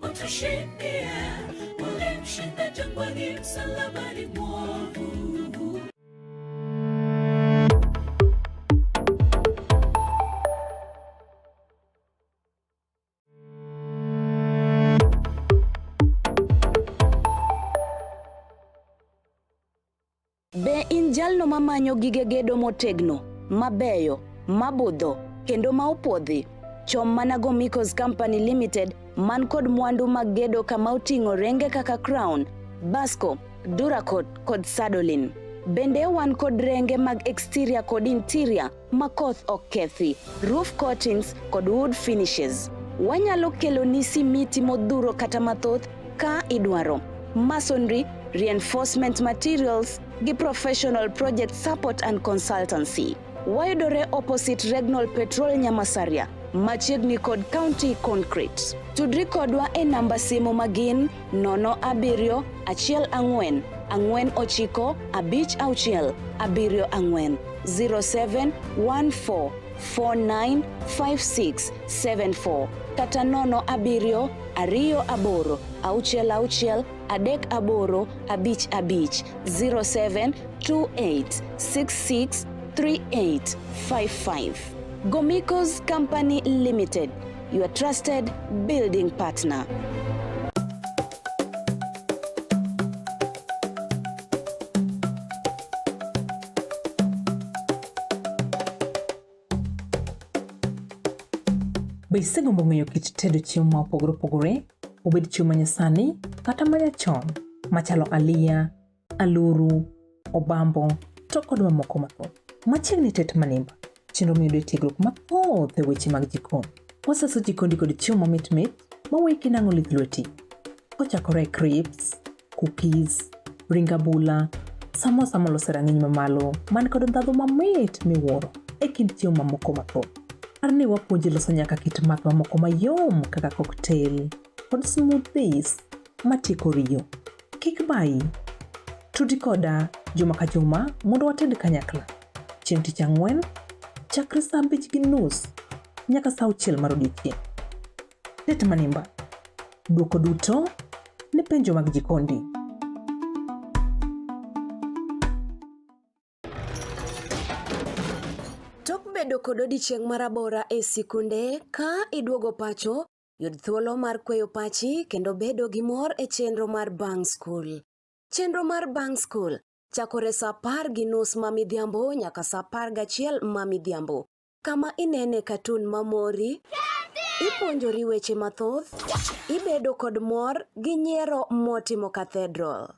Be in jalno mamanyo gige gedo motegno, mabeyo, mabudho, kendo maopodhi? Chom mana Gomikos Company Limited man kod mwandu mag gedo kama oting'o renge kaka Crown, Basco, Duracot kod Sadolin. Bende wan kod renge mag exterior kod interior makoth ok kethi, roof coatings kod wood finishes. Wanyalo kelo ni simiti modhuro kata mathoth ka idwaro. Masonry, reinforcement materials gi professional project support and consultancy. Wayudore opposite Regnal Petrol Nyamasaria, machiegni kod County Concrete. Tudri kodwa e namba simu magin 07 14 49 54 0714 495674 kata 07 28 66 38 55 0728 66 3855. Gomikos Company Limited, your trusted building partner. Be isegombo ng'eyo kit tedo chiemo ma opogore opogore, obed chiemo manyasani kata manyachon, machalo aliya, aluru, obambo, to kod mamoko mathoth? Machiegni tet manimba, chenro miyudo tiegruok mathoth e weche mag jikon. Waseso jikondi kod chiemo mamit maweki nang'o lith lweti. Kochakore crepes, cookies, ring abula, samosa molose rang'iny mamalo, man kod ndhadhu mamit miwuoro e kind chiemo mamoko mathoth. Arni wapuonji loso nyaka kit math mamoko mayom kaka cocktail kod smoothies matieko riyo. Kik bai, Tudi koda juma ka juma mondo wated kanyakla. Chieng' tich ang'wen, chakre saa 5:30 nyaka saa 6 mar odiechieng'. Det manimba. Duoko duto ne penjo mag jikondi. Tok bedo kod odiechieng' marabora e sikunde ka iduogo pacho, yud thuolo mar kweyo pachi kendo bedo gi mor e chenro mar Bang School. Chenro mar Bang School chakore saa 10:30 mamidhiambo nyaka saa 11 mamidhiambo. Kama inene katun mamori, ipuonjori weche mathoth, ibedo kod mor gi nyiero motimo Cathedral.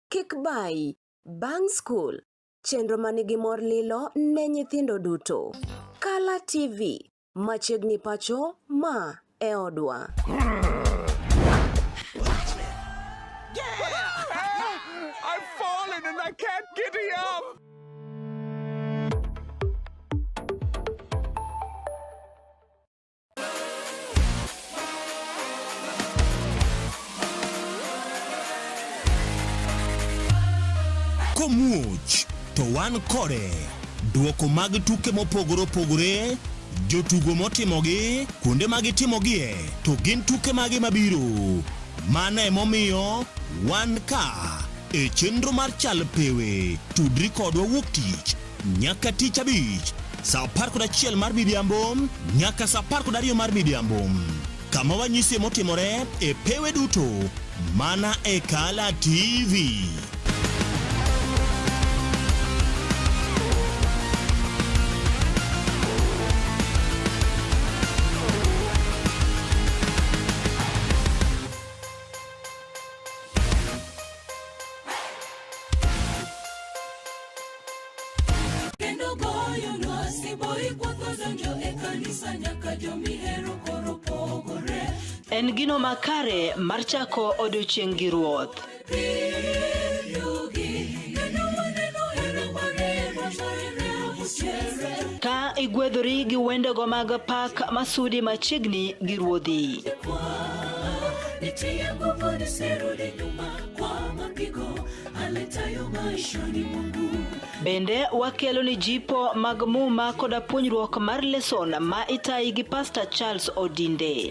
Kik bai, Bang School, chenro manigi mor lilo ne nyithindo duto. Kala TV, machiegni pacho ma e odwa. I've fallen and I can't get up. Komuoch to wan kode duoko mag tuke mopogore opogore, jotugo motimogi, kuonde mag timogie, to gin tuke mage mabiro. Mano emomiyo wan ka e chenro mar chal pewe. Tudri kodwa wuok tich nyaka tich abich saa 11 mar midhiambo nyaka saa 12 mar midhiambo. Kama wanyisi motimore e pewe duto mana e Kala TV. En gino makare mar chako odiochieng' gi Ruoth. Ka igwedhori gi wendego mag pak masudi machiegni gi Ruodhi. Bende wakelo ni jipo mag muma koda puonjruok mar leson ma itayi gi Pastor Charles Odinde.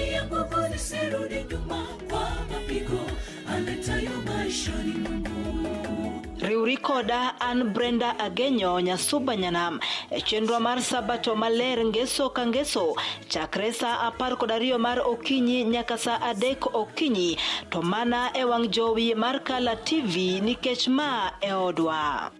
Riuri koda an Brenda Agenyo Nyasuba Nyanam e chenro mar Sabato maler ngeso ka ngeso chakre saa 12 mar okinyi nyaka saa 3 okinyi, to mana e wang' jowi mar Kala TV nikech ma e odwa.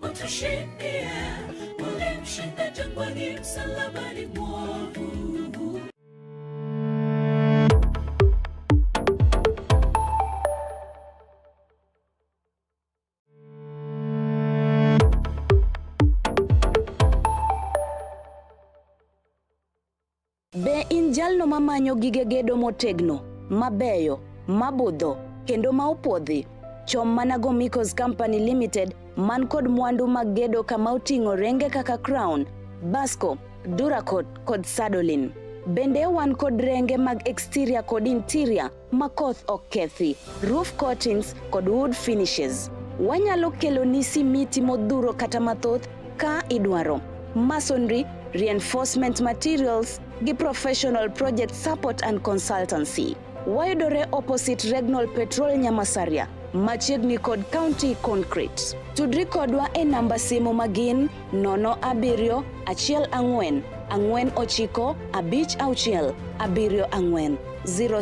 Be in jalno mamanyo gige gedo motegno, mabeyo, mabudho, kendo maopodhi? Chom manago Mikos Company Limited man kod mwandu mag gedo kama oting'o renge kaka Crown, Basco, Duracot kod Sadolin. Bende wan kod renge mag exterior kod interior makoth okethi, roof coatings kod wood finishes. Wanyalo kelo ni simiti modhuro kata mathoth ka idwaro. Masonry, reinforcement materials gi professional project support and consultancy. Wayudore opposite Regnal Petrol Nyamasaria, machiegni kod County Concrete. Tudri kodwa e namba simu magin 07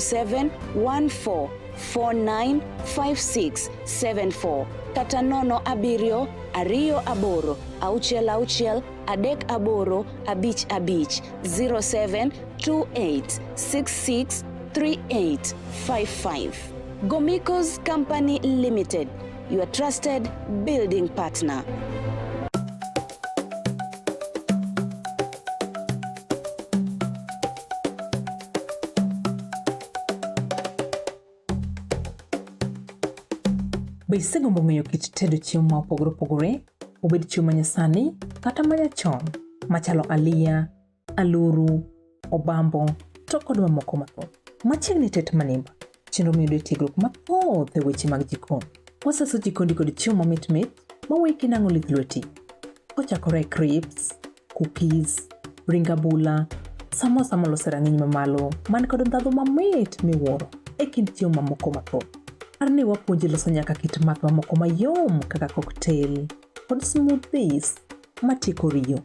14 49 56 0714 495674 kata 07 28 66 38 55 0728663855. Gomikos Company Limited, your trusted building partner. Be isegombo ng'eyo kit tedo chiemo ma opogore opogore, obed chiemo manyasani kata manyachon, machalo aliya, aluru, obambo, to kod mamoko mathoth? Machiegni tet manimba, chenro miyudo tiegruok mathoth e weche mag jikon. Waseso jikondi kod chiemo mamit mit mawiki nang'o lith lweti. Kochakore crips, cookies, ringabula, samosa molose rang'iny mamalo man kod ndhadhu mamit miwuoro e kind chiemo mamoko mathoth. Par ni wapuonji loso nyaka kit math mamoko mayom kaka cocktail kod smoothies matieko riyo.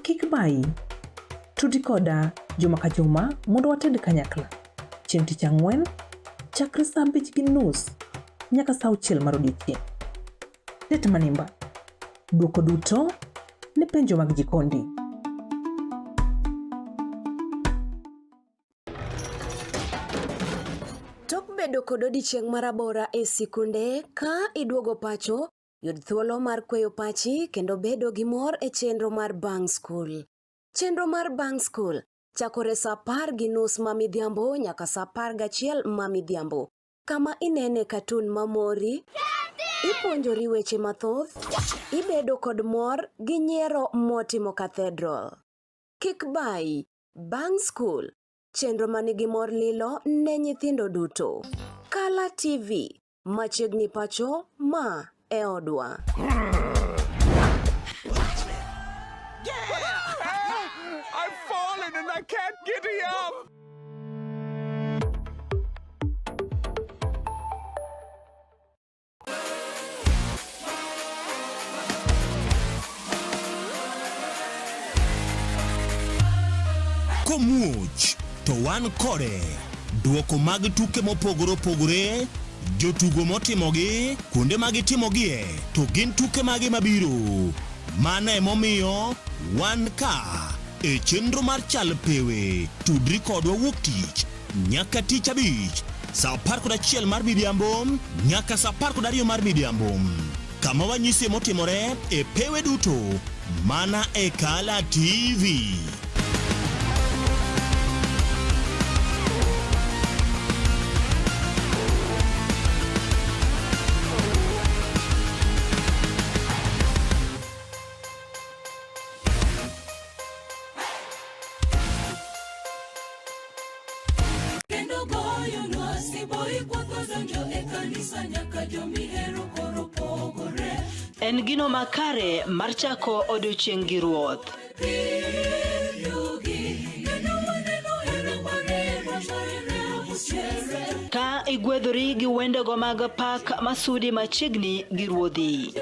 Kik bayi, tudi koda juma ka juma mondo wated kanyakla. Chieng' tich ang'wen, chakre saa 5:30 nyaka saa 6 mar odiechieng'. Det manimba, duoko duto ne penjo mag jikondi. Tok bedo kod odiechieng' marabora e sikunde ka iduogo pacho, yud thuolo mar kweyo pachi kendo bedo gi mor e chenro mar Bang School. Chenro mar Bang School chakore saa 10:30 ma midhiambo nyaka saa 11 ma midhiambo. Kama inene katun mamori, ipuonjori weche mathoth, ibedo kod mor gi nyiero motimo cathedral. Kik bayi, Bang School, chenro manigi mor lilo ne nyithindo duto. Kala TV, machiegni pacho ma e odwa. I've fallen and I can't get up. Komuoch to wan kode duoko mag tuke mopogore opogore, jotugo motimogi, kuonde magitimogie, to gin tuke mage mabiro. Mano emomiyo wan ka e chenro mar chal pewe. Tudri kodwa wuok tich nyaka tich abich saa 11 mar midhiambo nyaka saa 12 mar midhiambo. Kama wanyisi motimore e pewe duto mana e Kala TV. En gino makare mar chako odiochieng' gi Ruoth. Ka igwedhori gi wendego mag pak masudi machiegni gi ruodhi.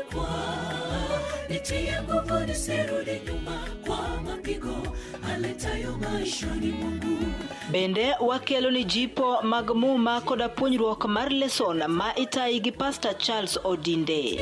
Bende wakelo ni jipo mag muma koda puonjruok mar leson ma itayi gi Pastor Charles Odinde.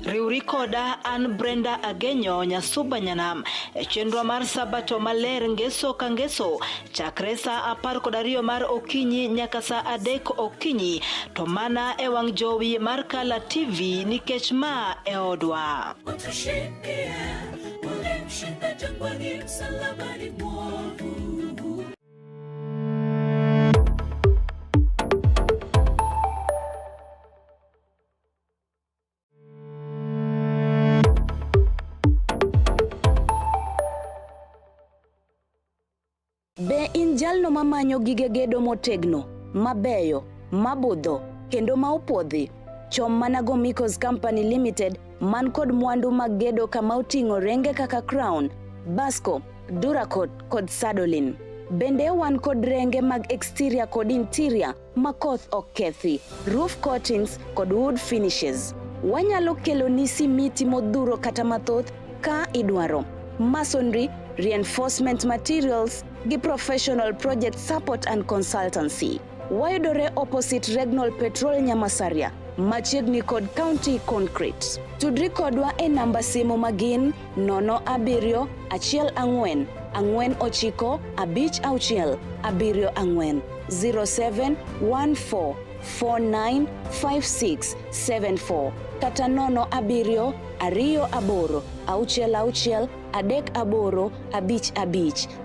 Riuri koda an Brenda Agenyo Nyasuba Nyanam e chenro mar Sabato maler ngeso ka ngeso chakre saa 12 mar okinyi nyaka saa 3 okinyi, to mana e wang' jowi mar Kala TV nikech ma e odwa. Be in jalno mamanyo gige gedo motegno, mabeyo, mabudho, kendo maopodhi? Chom manago Mikos Company Limited man kod mwandu mag gedo kama oting'o renge kaka Crown, Basco, Duracot kod Sadolin. Bende wan kod renge mag exterior kod interior makoth okethi, roof coatings kod wood finishes. Wanyalo kelo ni simiti modhuro kata mathoth ka idwaro. Masonry, reinforcement materials gi professional project support and consultancy. Wayudore opposite Regnal Petrol Nyamasaria, machiegni kod County Concrete. Tudri kodwa e namba simu magin 07 14 49 56 74 0714 495674 kata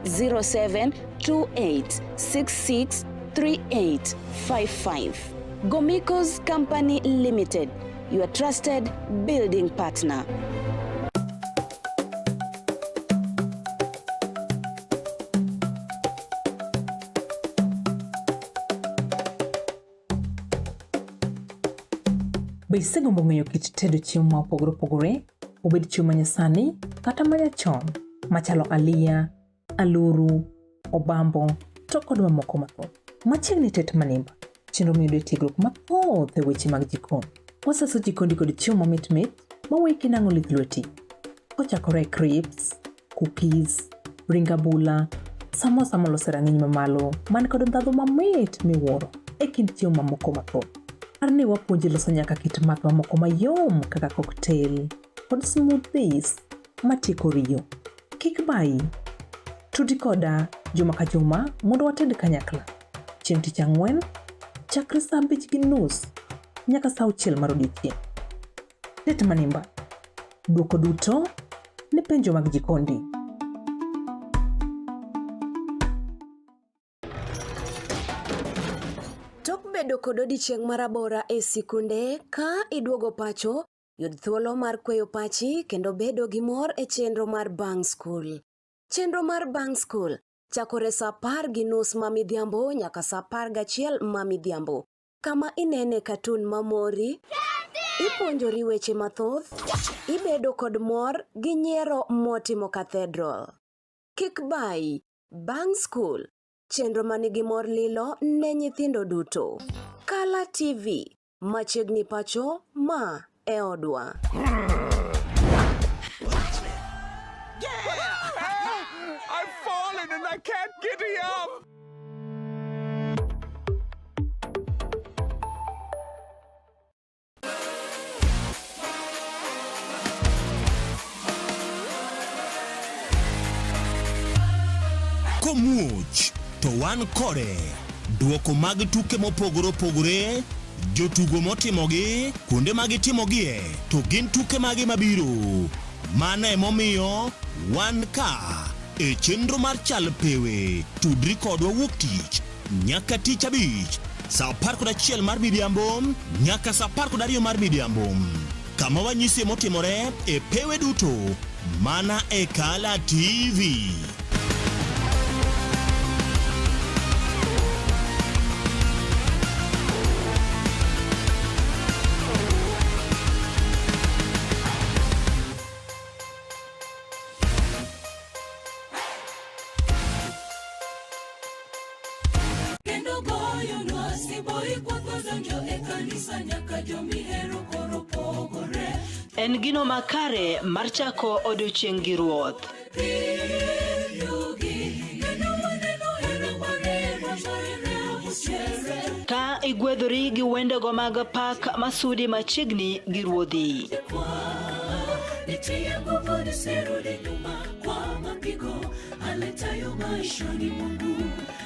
07 28 66 38 55 0728663855. Gomikos Company Limited, your trusted building partner. Be isegombo ng'eyo kit tedo chiemo ma opogore opogore, obed chiemo manyasani kata manyachon, machalo aliya, aluru, obambo, to kod mamoko mathoth. Machiegni tet manimba, chenro miyudo tiegruok mathoth e weche mag jikon. Waseso jikondi kod chiemo mamit maweki nang'o lith lweti. Kochakore crips, cookies, ring abula, samosa molose rang'iny mamalo, man kod ndhadhu mamit miwuoro e kind chiemo mamoko mathoth. Arni wapuonji loso nyaka kit math mamoko mayom kaka cocktail kod smoothies matieko riyo. Kik bayi, tudi koda juma ka juma mondo wated kanyakla. Chieng' tich ang'wen, chakre saa 5:30 nyaka saa 6 mar odiechieng'. Tet manimba, duoko duto ne penjo mag jikondi. Tok bedo kod odiechieng' marabora e sikunde ka iduogo pacho, yud thuolo mar kweyo pachi kendo bedo gi mor e chenro mar Bang School. Chenro mar Bang School chakore saa 10:30 ma midhiambo nyaka saa 11 ma midhiambo. Kama inene katun mamori, ipuonjori weche mathoth, ibedo kod mor gi nyiero motimo cathedral. Kik bayi, Bang School, chenro manigi mor lilo ne nyithindo duto. Kala TV, machiegni pacho ma e odwa. I've fallen and I can't get up. Komuoch to wan kode, duoko mag tuke mopogore opogore, jotugo motimogi, kuonde magitimogie, to gin tuke magi mabiro. Mano emomiyo wan ka e chenro mar chal pewe, tudri kodwa wuok tich nyaka tich abich, saa 11 mar midhiambo nyaka saa 12 mar midhiambo. Kama wanyisi motimore e pewe duto, mana e Kala TV. En gino makare mar chako odiochieng' gi ruoth. Ka igwedhori gi wendego mag pak masudi machiegni gi ruodhi.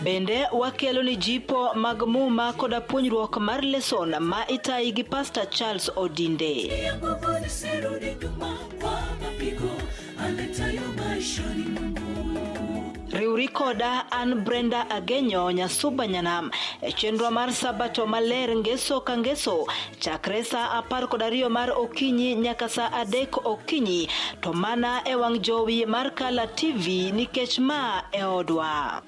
Bende wakelo ni jipo mag muma koda puonjruok mar leson ma itayi gi Pastor Charles Odinde. Riuri koda an Brenda Agenyo Nyasuba Nyanam e chenro mar sabato maler ngeso ka ngeso chakre saa 12 mar okinyi nyaka saa 3 okinyi, to mana e wang' jowi mar Kala TV nikech ma e odwa.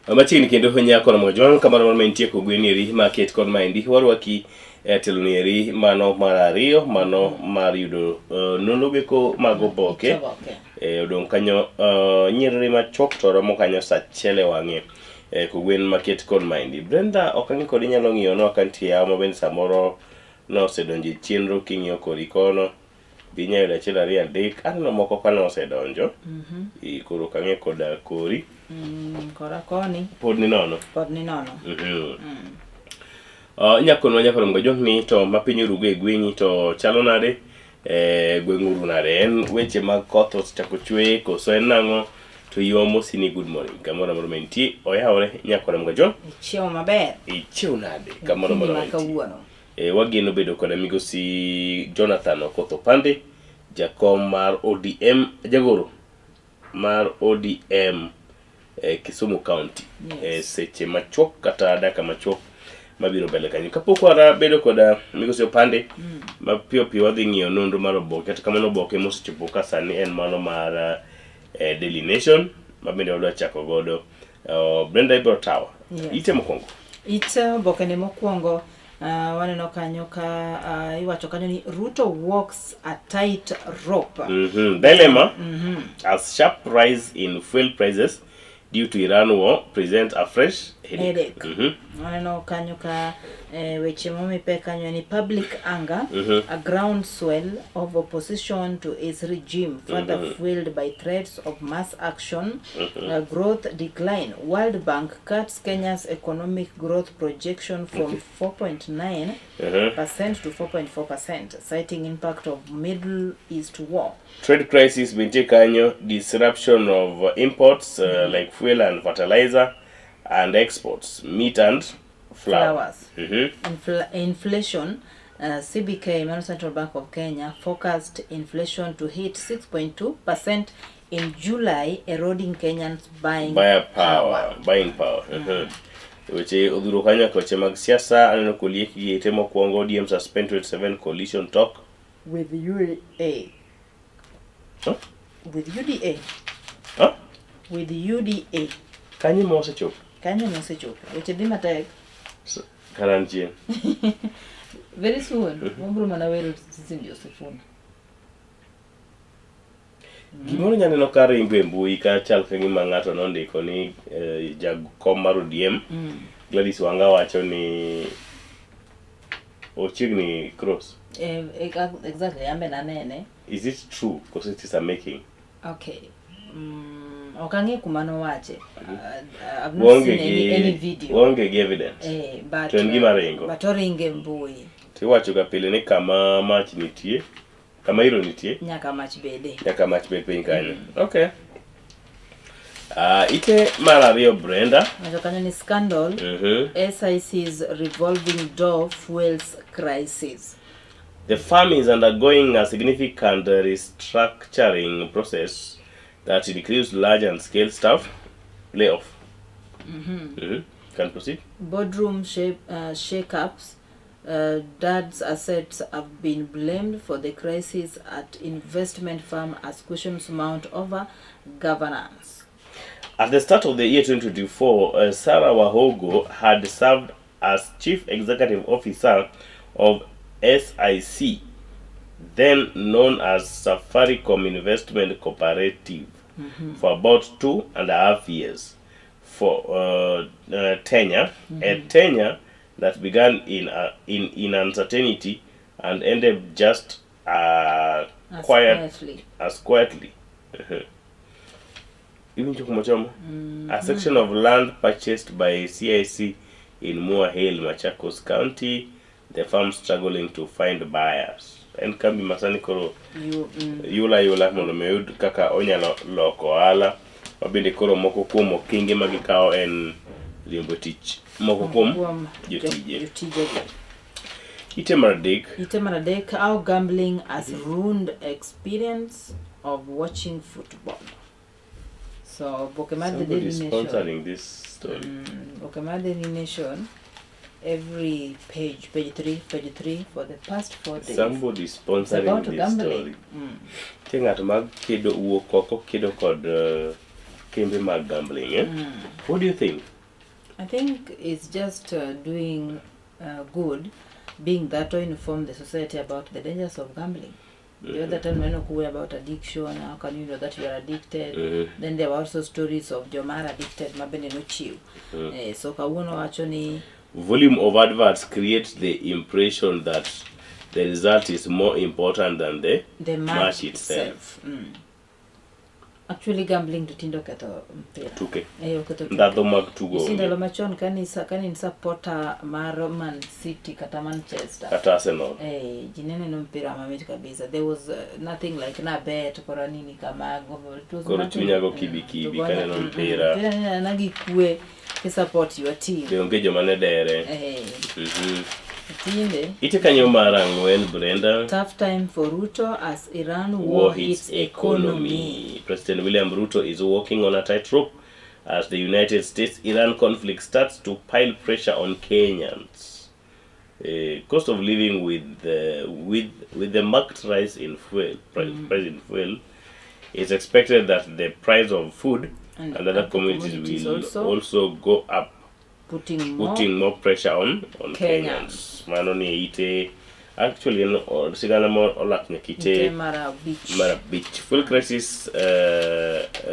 Machiegni kendo nyako na mojwang' kamano mar mentie kogwenieri market kod maendi warwaki telonieri mano mar ariyo, mano mar yudo nonro beko mag oboke odong' kanyo nyiriri machok to romo kanyo saa 1 wang'e kogwen market kod maendi. Brenda, okang'i kodi nyalo ng'iyo no kantie yaw mabende samoro nosedonje chenro king'iyo kodi kono binya yudo 1 2 3 aneno moko kano osedonjo koro kang'e koda kori Kora koni pod ni nono. Nyakono mgojong ni to mapiny orugo e gweng'i to chalo nade gweng' uru nade, en weche mag koth osechako chwe koso en nang'o to yomo sini good morning. Kamoro moro menti oyawore nyakore mgajo. Ichiew maber. Ichiew nade kamoro moro menti. Wageno bedo kod migosi Jonathan Okotho Pande, jakom mar ODM, jagoro mar ODM Kisumu County. Seche machuok kata daka machuok mabiro mbele kanyo. Kapok wara bedo kod migosi Opande, mapiyo piyo wadhi ng'iyo nonro mar Oboke, kata kamano Oboke mosechopo ka sani en mano mar Daily Nation, mabende wadwa chako godo. Brenda ibiro tawa. Ite mokwongo. Ite Oboke ne mokwongo. Waneno kanyo ka iwacho kanyo ni Ruto walks a tight rope. Dilemma as sharp rise in fuel prices due to Iran war present a fresh headache. Waneno kanyo ka weche momipe kanyo ni public anger, a groundswell of opposition to its regime, further fueled by threats of mass action, growth decline. World Bank cuts Kenya's economic growth projection from 4.9% to 4.4%, citing impact of Middle East war. Trade crisis binti kanyo, disruption of imports like fuel and fertilizer, and exports, meat and flowers. Inflation, CBK, Central Bank of Kenya, forecast inflation to hit 6.2% in July, eroding Kenyans' buying power. Weche odhuro kanyo koche mag siasa aneno kolieki ete mokwongo ODM suspend 27 coalition talk with UDA. With UDA. With UDA. Kanyo mosechopo. Kanyo mosechopo. Weche dhi matek. Karantie. Very soon. Wabro mana wero sisi ndio sifuna. Gimoro nyaneno ka ringo e mbui ka chal ka gima ng'ato nondiko ni jakom mar ODM Gladys Wanga wacho ni ochiegni cross. Exactly, ambe nanene. Is it true? Because it is a making. Okay. Okange kumano wache. I've not seen any video. Wonge gi evidence. But gima ringo. But oringe mbui. Tiwacho ga pile ni kama mach nitie, kama iro nitie, nyaka mach bede. Nyaka mach bede piny kanyo. Okay. Ite mar ariyo Brenda. Wacho kanyo ni scandal. SIC's revolving door fuels crisis. The firm is undergoing a significant restructuring process that includes large and scale staff layoff. Can proceed. Boardroom shake-ups. Dad's assets have been blamed for the crisis at investment firm as questions mount over governance. At the start of the year 2024, Sarah Wahogo had served as Chief Executive Officer of SIC, then known as Safaricom Investment Cooperative, for about 2.5 years. For tenure, a tenure that began in uncertainty and ended just quietly. A section of land purchased by CIC in Moore Hill, Machakos County, the firm struggling to find buyers. And can be masani koro yula mondo meyud kaka onyalo loko ohala mabende koro moko kuom okinge magikawo en riembo tich moko kuom jotije. Ite mar adek, how gambling has ruined experience of watching football. So Bokemade Daily Nation sponsoring this story. Bokemade Daily Nation, every page 3 for the past 4 days. Somebody sponsoring this gambling. Story. Tingat mag kedo uokoko kedo kod kembe mag gambling. What do you think? I think it's just doing good, being that to inform the society about the dangers of gambling. The other time I know about addiction, how can you know that you are addicted? Then there were also stories of Jomara addicted, mabene no chiu. So kawuno actually volume of adverts creates the impression that the result is more important than the match itself. Actually gambling to tindo keto mpira. Tuke. Keto tuke. Ndadho mag tugo. Isi ndalo machon kani supporter mar Man City kata Manchester. Kata Arsenal. Jinene no mpira mamit kabisa. There was nothing like na bet kora nini kamago. Koro chunyago kibi kane no mpira. Mpira nagi kue ke support your team. De onge joma ne dere. Tinde. Ite kanyo mar ang'wen, Brenda. Tough time for Ruto as Iran war hits economy. President William Ruto is walking on a tightrope as the United States-Iran conflict starts to pile pressure on Kenyans. Cost of living with the marked rise in fuel, price in fuel, it's expected that the price of food and other commodities will also go up, putting more pressure on Kenyans. Mano ni ite actually sigana mo olak nyakite Mara Beach. Fuel crisis,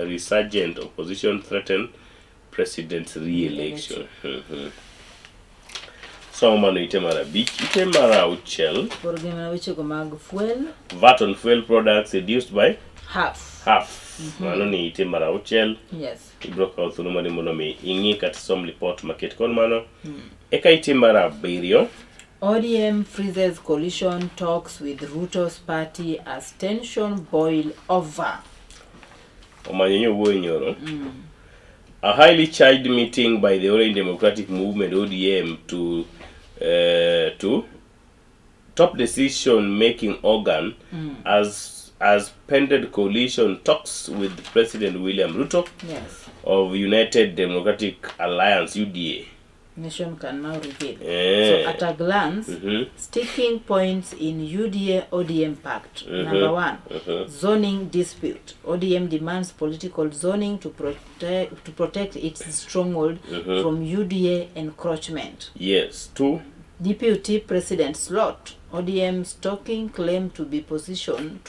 resurgent opposition threaten president's re-election. So mano ite Mara Beach, ite Mara Uchel. VAT on fuel products reduced by half. Mano ni ite Mara Uchel. Yes. Ibroka uthuluma ni monomi ingi katisom report market kon mano. Eka ite Mara Berio. ODM freezes coalition talks with Ruto's party as tension boil over. Omanyenyo Nyoro. A highly charged meeting by the Orange Democratic Movement (ODM) to top decision-making organ as pended coalition talks with President William Ruto of United Democratic Alliance (UDA). Nation can now reveal. So at a glance, sticking points in UDA ODM pact. Number 1, zoning dispute. ODM demands political zoning to protect its stronghold from UDA encroachment. Yes. 2, Deputy President slot. ODM stalking claim to be position,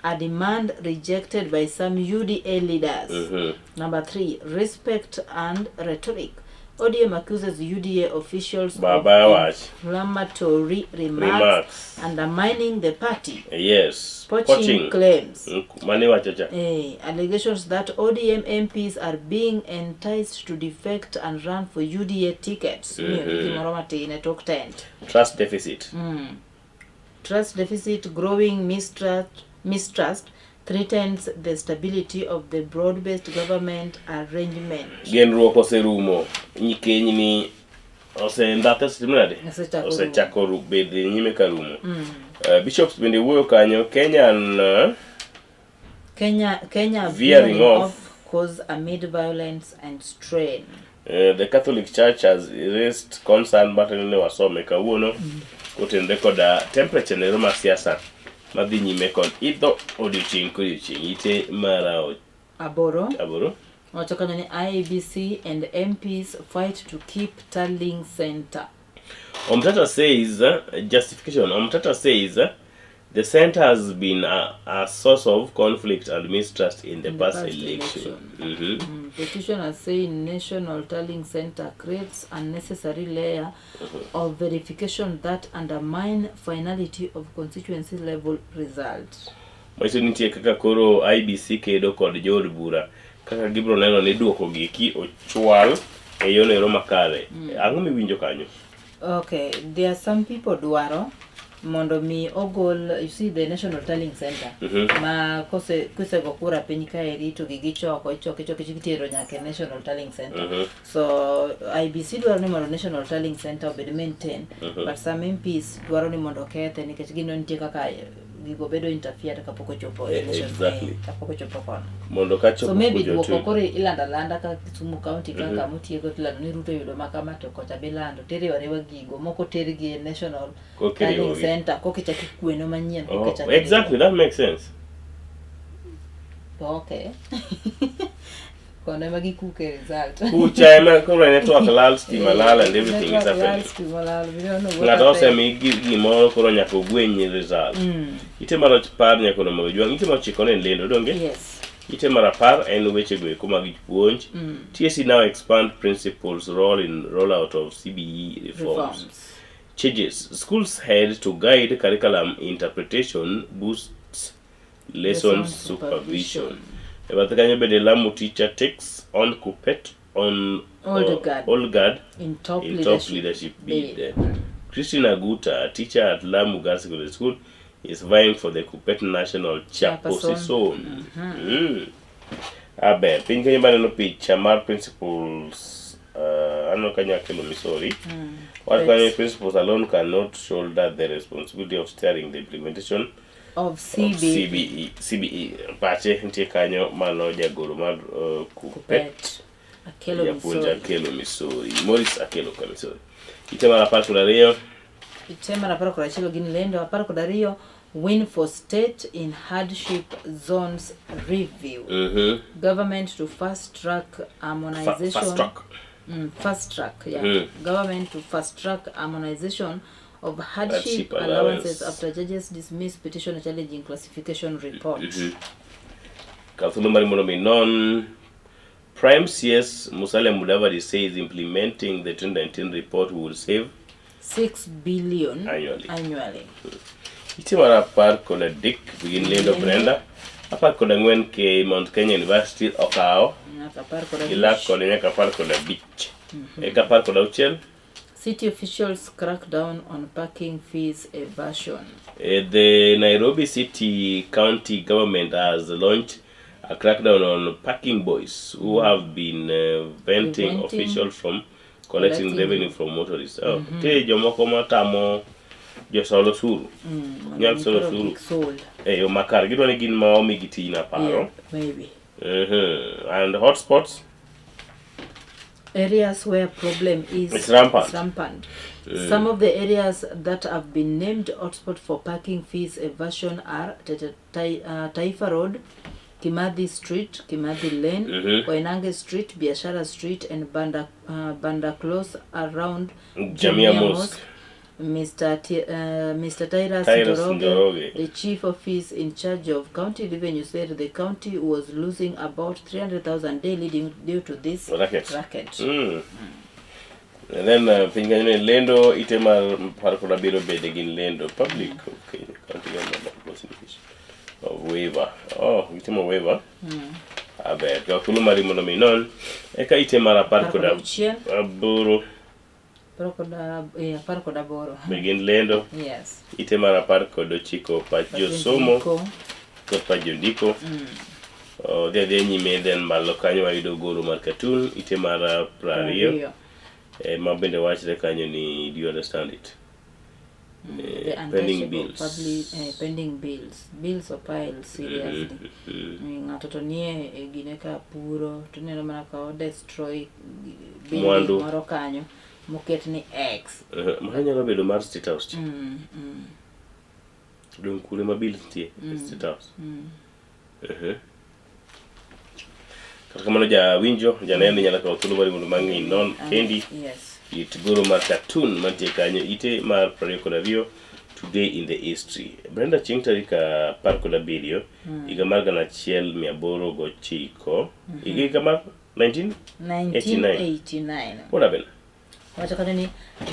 a demand rejected by some UDA leaders. Number 3, respect and rhetoric. ODM accuses UDA officials of inflammatory remarks, undermining the party. Yes. Poaching claims. Allegations that ODM MPs are being enticed to defect and run for UDA tickets. Trust deficit. Trust deficit, growing mistrust threatens the stability of the broad-based government arrangement. Genruok oserumo. Nyikeny ni osendata sitimnade. Osechako bede nyime karumo. Bishops bende wuoyo kanyo Kenya veering off cause amid violence and strain. The Catholic Church has raised concern battle wasome kawuono kotende koda temperature ne roma siasa. Madhi nyime kon idho odiochieng' kodiochieng' ite Mara Aboro. Wachokana ni IEBC and MPs fight to keep tallying center. Omtata says justification. Omtata says the center has been a source of conflict and mistrust in the past election. Petitioners say National Tallying Center creates unnecessary layer of verification that undermine finality of constituency level results. Maiso nitie kaka koro IBC kedo kod jood bura kaka gibro neno ni duoko giki ochwal e yone ro makare. Ang'o miwinjo kanyo? Okay, there are some people dwaro mondo mi ogol, you see the National Tallying Center ma kose go kura piny kae rito gi choko kitero nyaka National Tallying Center. So IBC dwaro ni mondo National Tallying Center obed maintain, but some MPs dwaro ni mondo kethe nikech gino nitie kaka gigo bedo interfere kapok ochopo kapok ochopo kono. Mondo ka chopo. So maybe duoko kore ilanda ka Kisumu County kaka mutiego tilano ni Ruto yudo makama to kocha bilando teriwore gigo moko tergi National Tallying Center kokicha kikweno manyien kokicha. Exactly, that makes sense. Okay. Kono magi kuke result. Kucha ema koro network lal stima lal and everything is happening. Ng'ato osemi gimoro koro nyaka ogweny result. Ite mara par nyaka no mojwang, ite mochiko ne lendo donge? Yes. Ite mara par en weche go eko mag puonj. TSC now expand principals role in rollout of CBE reforms. Changes schools head to guide curriculum interpretation boosts lesson supervision. But kanyo bede Lamu teacher takes on Kupet on Old Guard in top leadership bid. Christina Guta, a teacher at Lamu Girls Secondary School, is vying for the Kupet National Chairperson. Abe, pin kanyo bana no picha mar principals ano kanyo akelo Missouri. What kind of principals alone cannot shoulder the responsibility of steering the implementation of CBE. Pache ntie kanyo mano jagoro mar Kupet. Akelo Missouri. Morris Akelo ka Missouri. Itema apart kod ariyo. Gin lendo apart kod ariyo. Win for state in hardship zones review. Government to fast track harmonization. Fast track. Government to fast track harmonization of hardship allowances after judges dismiss petition challenging classification report. Prime CS Musalia Mudavadi says implementing the 2019 report will save 6 billion annually. Itimara apar koda dik begin lendo Brenda. Apar koda ngwen ke Mount Kenya University okao. Ilak koda nyaka apar koda beach. Eka apar koda uchel. City officials crack down on parking fees evasion. The Nairobi City County government has launched a crackdown on parking boys who have been preventing officials from collecting revenue from motorists. Te jomoko matamo jo solo suru. Nyal solo suru. Yo makar gidwa ni gin ma omi giti na paro. Maybe. And hotspots. Areas where problem is rampant. Some of the areas that have been named hotspot for parking fees evasion are Taifa Road, Kimathi Street, Kimathi Lane, Koinange Street, Biashara Street, and Banda Close around Jamia Mosque. Mr. Tyrus Njoroge, the chief office in charge of county revenue, said the county was losing about 300,000 daily due to this racket. And then Pingane Lendo, Itemar Parkoda Biro Bedegin Lendo, public county waiver. Oh, Itema waiver. Abe, Gakulumari Monominon, Eka Itemara Parkoda Buru. Parkoda Boro. Begin Lendo. Yes. Itemara Parkodo Chico Pajo Somo. Pajo Diko. The Nyime then Malokanyo Aido Guru Markatun, Itemara Prario. Mabende watch the canyon, do you understand it? Pending bills. Pending bills. Bills or piles, seriously. Ngatotonie gineka puro, tunelo manaka destroy building Marokanyo, muketni X. Mahanya gabe do mar state house. Don't kule ma bills tie state house. Kamano ja winjo janene nyala ka tulu bari mundu mangi non kendi it guru mar cartoon mantie kanyo ite mar pareko ravio today in the history. Brenda Chingtari ka parko la video iga mar gana chiel miaboro go chiko iga mar 1989. What happened?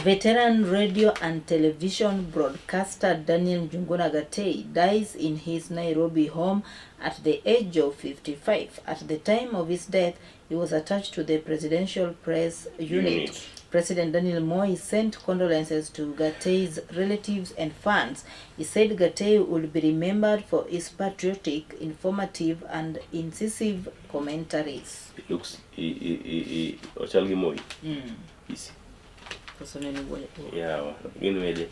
Veteran radio and television broadcaster Daniel Njunguna Gatei dies in his Nairobi home at the age of 55. At the time of his death, he was attached to the Presidential Press Unit. President Daniel Moi sent condolences to Gatei's relatives and fans. He said Gatei would be remembered for his patriotic, informative, and incisive commentaries. It looks Ochalgi Moi. Easy. Yeah, anyway.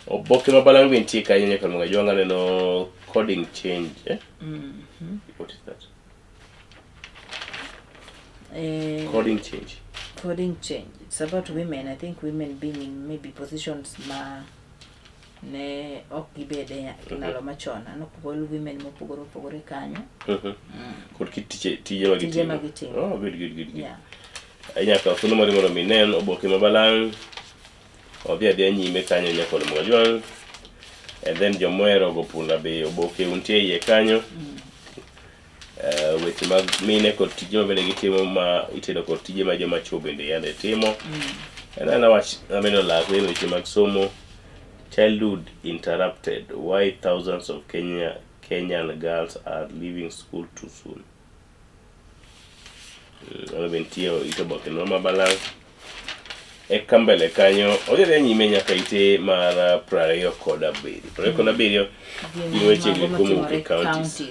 Oboke mabalangu inti kanye kwa mga juanga neno coding change, What is that? Coding change. Coding change. It's about women. I think women being in maybe positions ne okibede ya kinalo machona. No kugolu women mo pogore kanyo. Kod tije magitimo. Oh, good. Yeah. Nyaka kuno mari moro minen oboke mabalang obia de nyime kanyo nyako mo juang. And then jomoero go pula be oboke untie ye kanyo. Weche mag mine kod tije mabende gitimo ma itedo kod tije ma joma chuo bende yande timo. And then ameno la weche mag somo. Childhood interrupted. Why thousands of Kenyan girls are leaving school too soon. Bentie ito boke normal balance. E kambele kanyo, odere nyime nyaka ite mar 27. 27 gin weche gi kumo counties.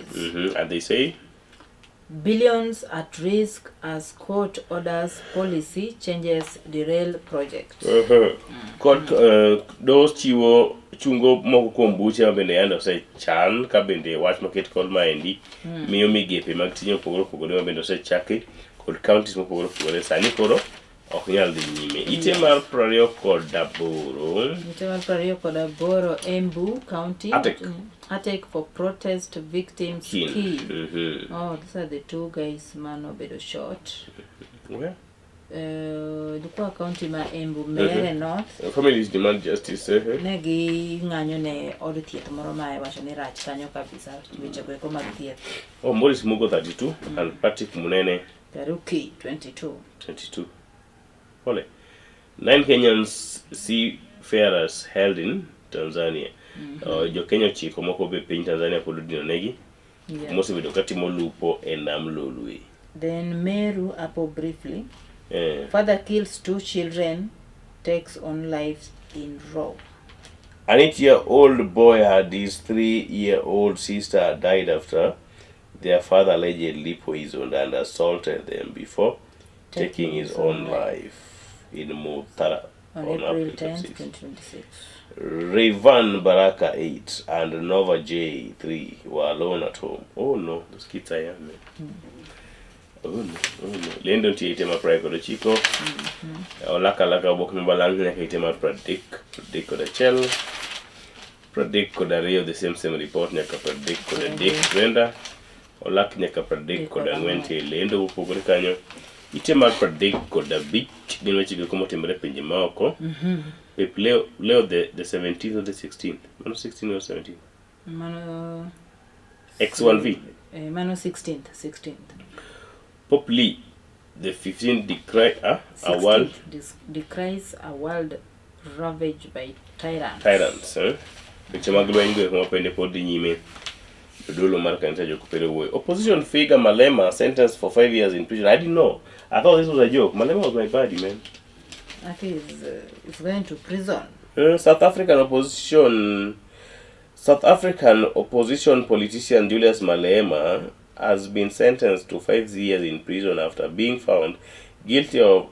And they say billions at risk as court orders policy changes derail project. Court those chiwo chungo moko kuom buche ma bende yando se chan ka bende wach maket kod maendi miyo migepe mag tije opogore opogore ma bende osechaki kod counties mopogore opogore sani koro ok nyal dhi nyime. Ite mar 28 ite mar 28 Embu County attack for protest victims key. Oh, these are the two guys man obedo shot. Where? Dukwa county ma Embu Mere North. Families demand justice. Negi ng'anyo ne od thieth moro ma wacho ni rach kanyo kabisa weche go eko mag thieth. Oh, Morris Mugo 32 and Patrick Munene Karuki 22. 9 Kenyans seafarers held in Tanzania. Jo Kenya chiko moko be piny Tanzania pod dino negi. Mose bedo katimo lupo e nam Lolwe. Then Meru Apo briefly. Father kills 2 children, takes on lives in Raw. An 8-year-old boy had his 3-year-old sister died after their father allegedly poisoned and assaulted them before taking his own life in Mutara on April 10, 2026. Rayvan Baraka 8 and Nova J 3 were alone at home. Oh no, those kids are young, man. Oh no. Lendo tiite ma pray kodo chiko. Olaka Oboke mbalang nyaka ite ma predict koda chel. Predict koda Rio the same report nyaka predict koda Dick Brenda. Olak nyaka predict koda ngwente lendo upogore kanyo. Ite ma predict koda bich gin weche go komo timore pinje maoko. Leo the 17th or the 16th. Mano 16 or 17? Mano X1V. Mano 16th. Pope Lee, the 15th decries a world ravaged by tyrants. Weche mag lweny go kuma pende pod dhi nyime. Dolo mar kanisa jokopere wuoyo. Opposition figure Malema sentenced for 5 years in prison. I didn't know. I thought this was a joke. Malema was my buddy, man. I think it's going to prison. South African opposition politician Julius Malema has been sentenced to 5 years in prison after being found guilty of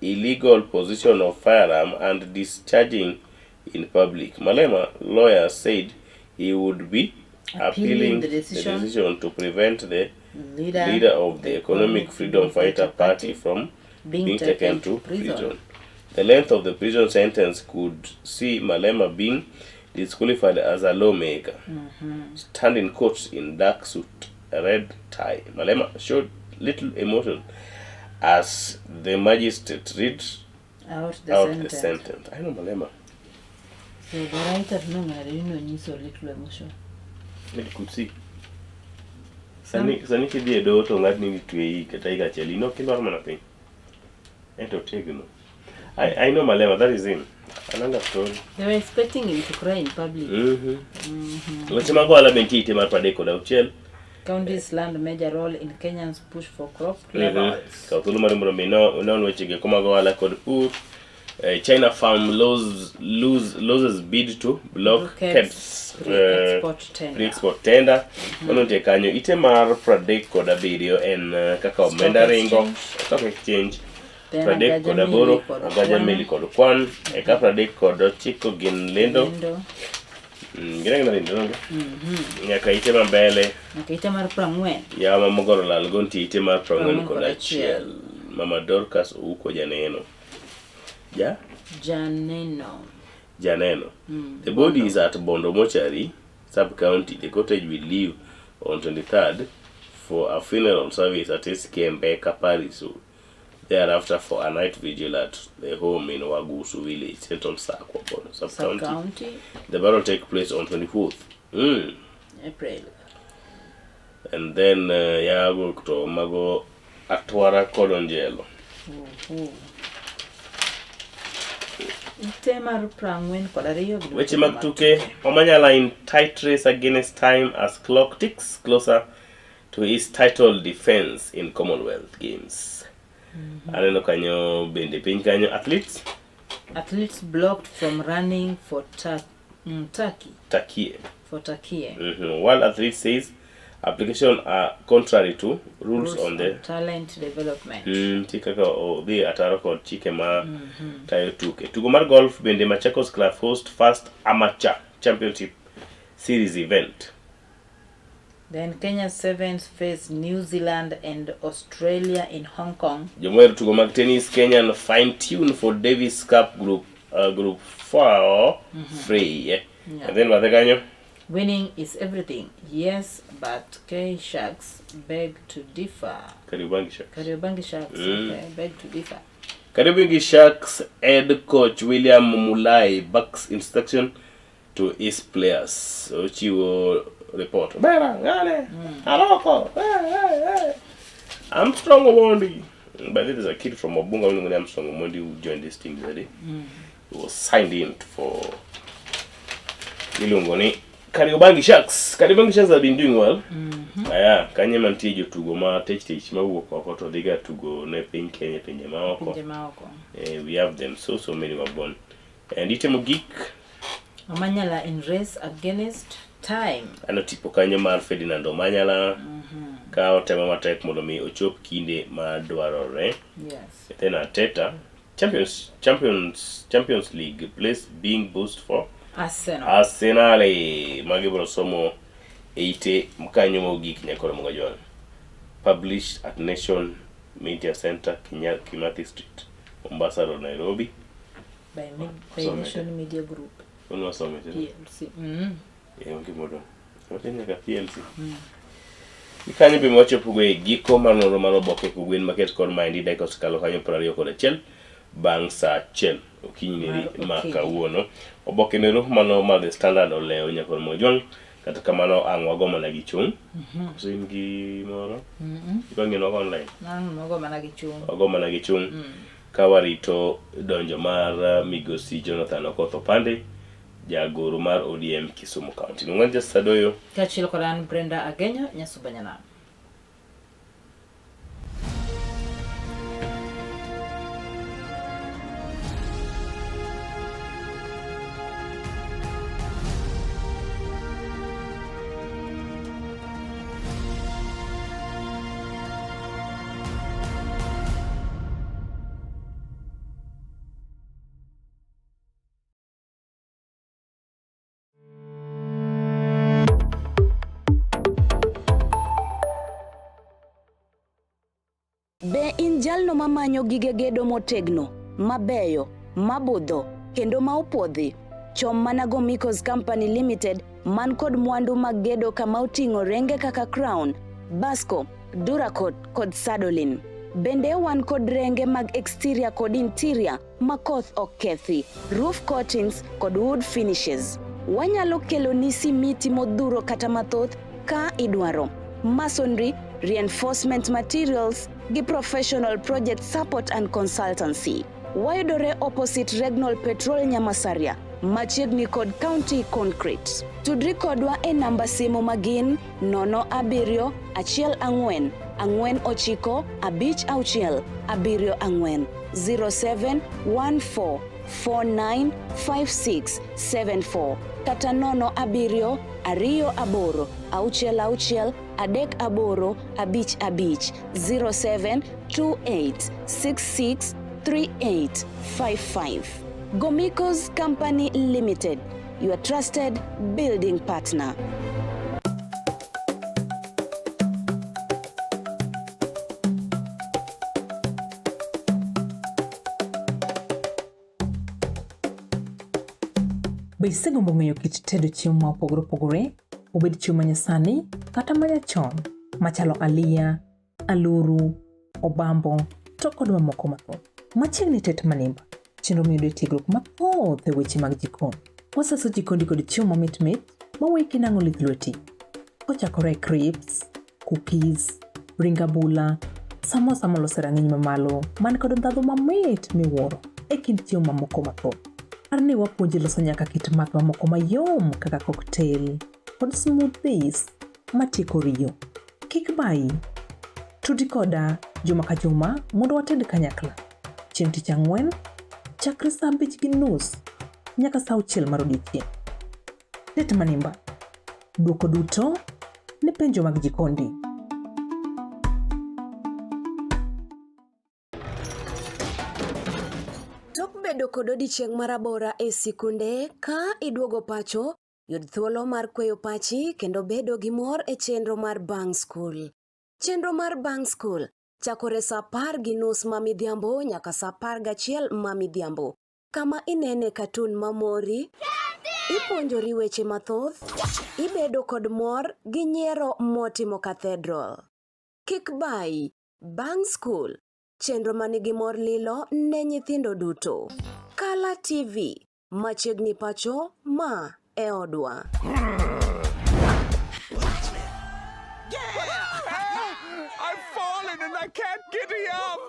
illegal possession of firearm and discharging in public. Malema lawyers said he would be appealing the decision to prevent the leader of the Economic Freedom Fighter Party from being taken to prison. The length of the prison sentence could see Malema being disqualified as a lawmaker. Stand in court in dark suit, a red tie. Malema showed little emotion as the magistrate read out the sentence. I know Malema. So the writer no little emotion. It could see. Sani kidhi do to ng'atni nitwe kata igacheli no kilwar mana piny. Ento tegno. I know Malema, that is him. Another story. They were expecting him to cry in public. Weche mag ohala bende ite mar 36. Counties land major role in Kenyans push for crop levels. Kautulu mar mbro non weche ge kuma go ohala kod pur. China farm loses bid to block KEBS pre-export tender. Mano te kanyo ite mar 37 en kaka omenda ringo stock exchange. Pradek kod aboro, Agaja Meli kod kwan, eka pradek kod ochiko gin lendo. Gina lendo nonge? Nyaka ite ma mbele. Nyaka ite mar 40. Ya mamogoro lalgo nti ite mar 40 kod achiel. Mama Dorcas uko janeno. Janeno. The body is at Bondo Mortuary, sub-county. The cottage will leave on 23rd for a funeral service at SK Mbeka Paris. Thereafter for a night vigil at the home in Wagusu village, Central Sakwa, sub-county. The burial take place on 24th April. And then Yago to Mago Atwara Kodonjelo. ite mar 42 Weche mag tuke, Omanyala in tight race against time as clock ticks closer to his title defense in Commonwealth Games. Aneno kanyo bende piny kanyo athletes blocked from running for Turkey. While athlete says applications are contrary to rules on the talent development. Tikaka odhi ataro kod chike ma tayo tuke. Tugo mar golf bende Machakos Club host first amateur championship series event. Then Kenya Sevens face New Zealand and Australia in Hong Kong. Jomoero tugo mag tennis Kenyan fine tune for Davis Cup group 4 free. And then Watheganyo. Winning is everything, yes, but K Sharks beg to differ. Kariobangi Sharks. Okay, beg to differ. Kariobangi Sharks head coach William Mulai backs instruction to his players. Ochiwo report. Bera, ngane, Aroko, hey. Armstrong Omondi. But there is a kid from Obunga, Armstrong Omondi, who joined this team today. He was signed in for Ilungoni. Kariobangi Sharks have been doing well. Kanye mantie jotugo ma tech ma wuok oko to dhiga tugo ne piny Kenya pinje ma oko. We have them so many mabon. And itemo gik Omanyala in race against time. Ano tipo kanyo mar Ferdinand Omanyala ka otemo matek mondo mi ochop kinde ma dwarore. Yes. Then Ateta Champions League place being boosted for Arsenal magibro somo 80 mkanyo mogik nyakoro mongajwan. Published at Nation Media Center, Kimathi Street, Mombasa Road, Nairobi. By Nation Media Group. Uno some PLC. Ngimodo. Watenya ka PLC. Ikanyo be mocho pugwe giko manoro mar Oboke kugwen market kod Manyien Dikos kalo kanyo 21 bang sa chel okinyi ma kawuono. Oboke nero mano ma The Standard oleo nyakoro mojong kata kamano angwa goma na gichung. Kusingi moro. Ibangi no online. Ogoma na gichung. Kawarito donjo mar migosi Jonathan Okoth Pande jagoro mar ODM Kisumu County. Nunganja sadoyo kachilo kodan Brenda Agenyo nyasubanyana. Be in jalno mamanyo gige gedo motegno, mabeyo, mabudho, kendo ma opodhi? Chom mana Gomikos Company Limited man kod mwandu mag gedo kama oting'o renge kaka Crown, Basco, Duracot kod Sadolin. Bende wan kod renge mag exterior kod interior makoth ok kethi, roof coatings kod wood finishes. Wanyalo kelo ni simiti modhuro kata mathoth ka idwaro. Masonry, reinforcement materials, gi professional project support and consultancy. Wayudore opposite Regnal Petrol Nyamasaria, machiegni kod County Concrete. Tudri kodwa e namba simu magin 07 14 49 56 74 0714 495674 kata 07 28 66 38 55 0728663855. Gomikos Company Limited, your trusted building partner. Be isegombo ng'eyo kit tedo chiemo ma opogore opogore, obed chiemo manyasani kata manyachon, machalo aliya, aluru, obambo, to kod mamoko mathoth. Machiegni tet manimba, chenro miyudo tiegruok mathoth e weche mag jikon. Waseso jikondi kod chiemo mamit mit maweki nang'o lith lweti. Kochakore crepes, cookies, ring abula, samosa molose rang'iny mamalo man kod ndhadhu mamit miwuoro e kind chiemo mamoko mathoth. Arni wapuonji loso nyaka kit math mamoko mayom kaka cocktail kod smoothies matieko riyo. Kik bayi. Tudi koda juma ka juma mondo wated kanyakla. Chieng' tich ang'wen, chakre saa 5:30 nyaka saa 6 mar odiechieng'. Det manimba. Duoko duto ne penjo mag jikondi. Tok bedo kod odiechieng' marabora e sikunde ka iduogo pacho, yud thuolo mar kweyo pachi kendo bedo gi mor e chenro mar Bang School. Chenro mar Bang School chakore saa 10:30 mamidhiambo nyaka saa 11 mamidhiambo. Kama inene katun mamori, ipuonjori weche mathoth, ibedo kod mor gi nyiero motimo cathedral. Kik bayi, Bang School, chenro manigi mor lilo ne nyithindo duto. Kala TV, machiegni pacho ma e odwa. I've fallen and I can't get up.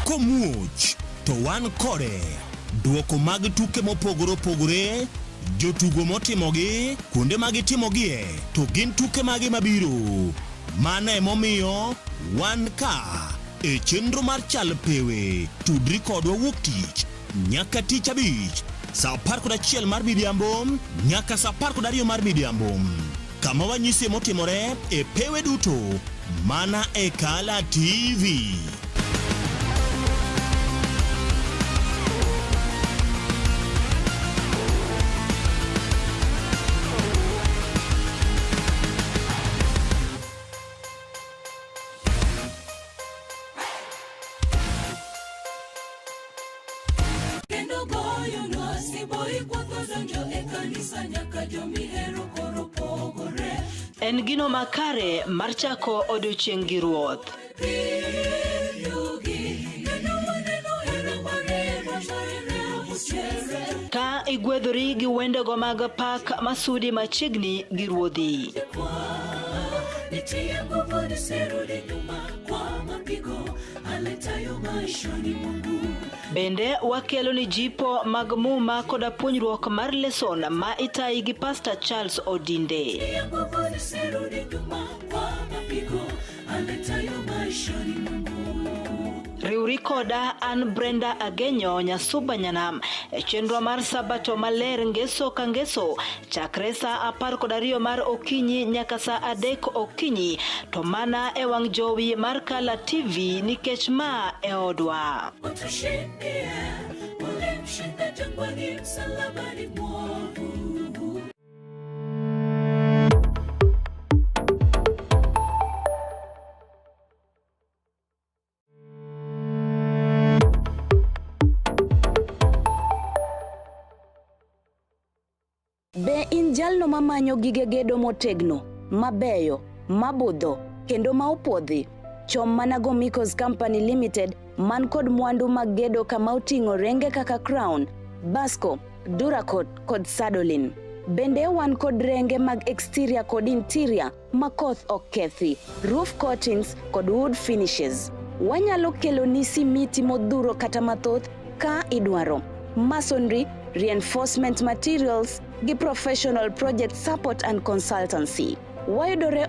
Komuch to wan kode duoko mag tuke mopogore opogore, jotugo motimogi, kuonde mag timogie, to gin tuke mage mabiro. Mano emomiyo wan ka e chenro mar chal pewe. Tudri kodwa wuok tich nyaka tich abich saa 11 mar midhiambo nyaka saa 12 mar midhiambo. Kama wanyisi motimore e pewe duto mana e Kala TV. En gino makare mar chako odiochieng' gi ruoth. Ka igwedhori gi wendego mag pak masudi machiegni gi ruodhi. Bende wakelo ni jipo mag muma koda puonjruok mar lesson ma itayi gi Pastor Charles Odinde. Riuri koda an Brenda Agenyo Nyasuba Nyanam e chenro mar sabato maler ngeso ka ngeso chakre saa 12 mar okinyi nyaka saa 3 okinyi, to mana e wang' jowi mar Kala TV nikech ma e odwa. Be in jalno mamanyo gige gedo motegno, mabeyo, mabudho, kendo maopodhi? Chom mana go Mikos Company Limited man kod mwandu mag gedo kama oting'o renge kaka Crown, Basco, Duracot kod Sadolin. Bende wan kod renge mag exterior kod interior makoth okethi, roof coatings kod wood finishes. Wanyalo kelo ni simiti modhuro kata mathoth ka idwaro. Masonry, reinforcement materials, gi professional project support and consultancy. Wayudore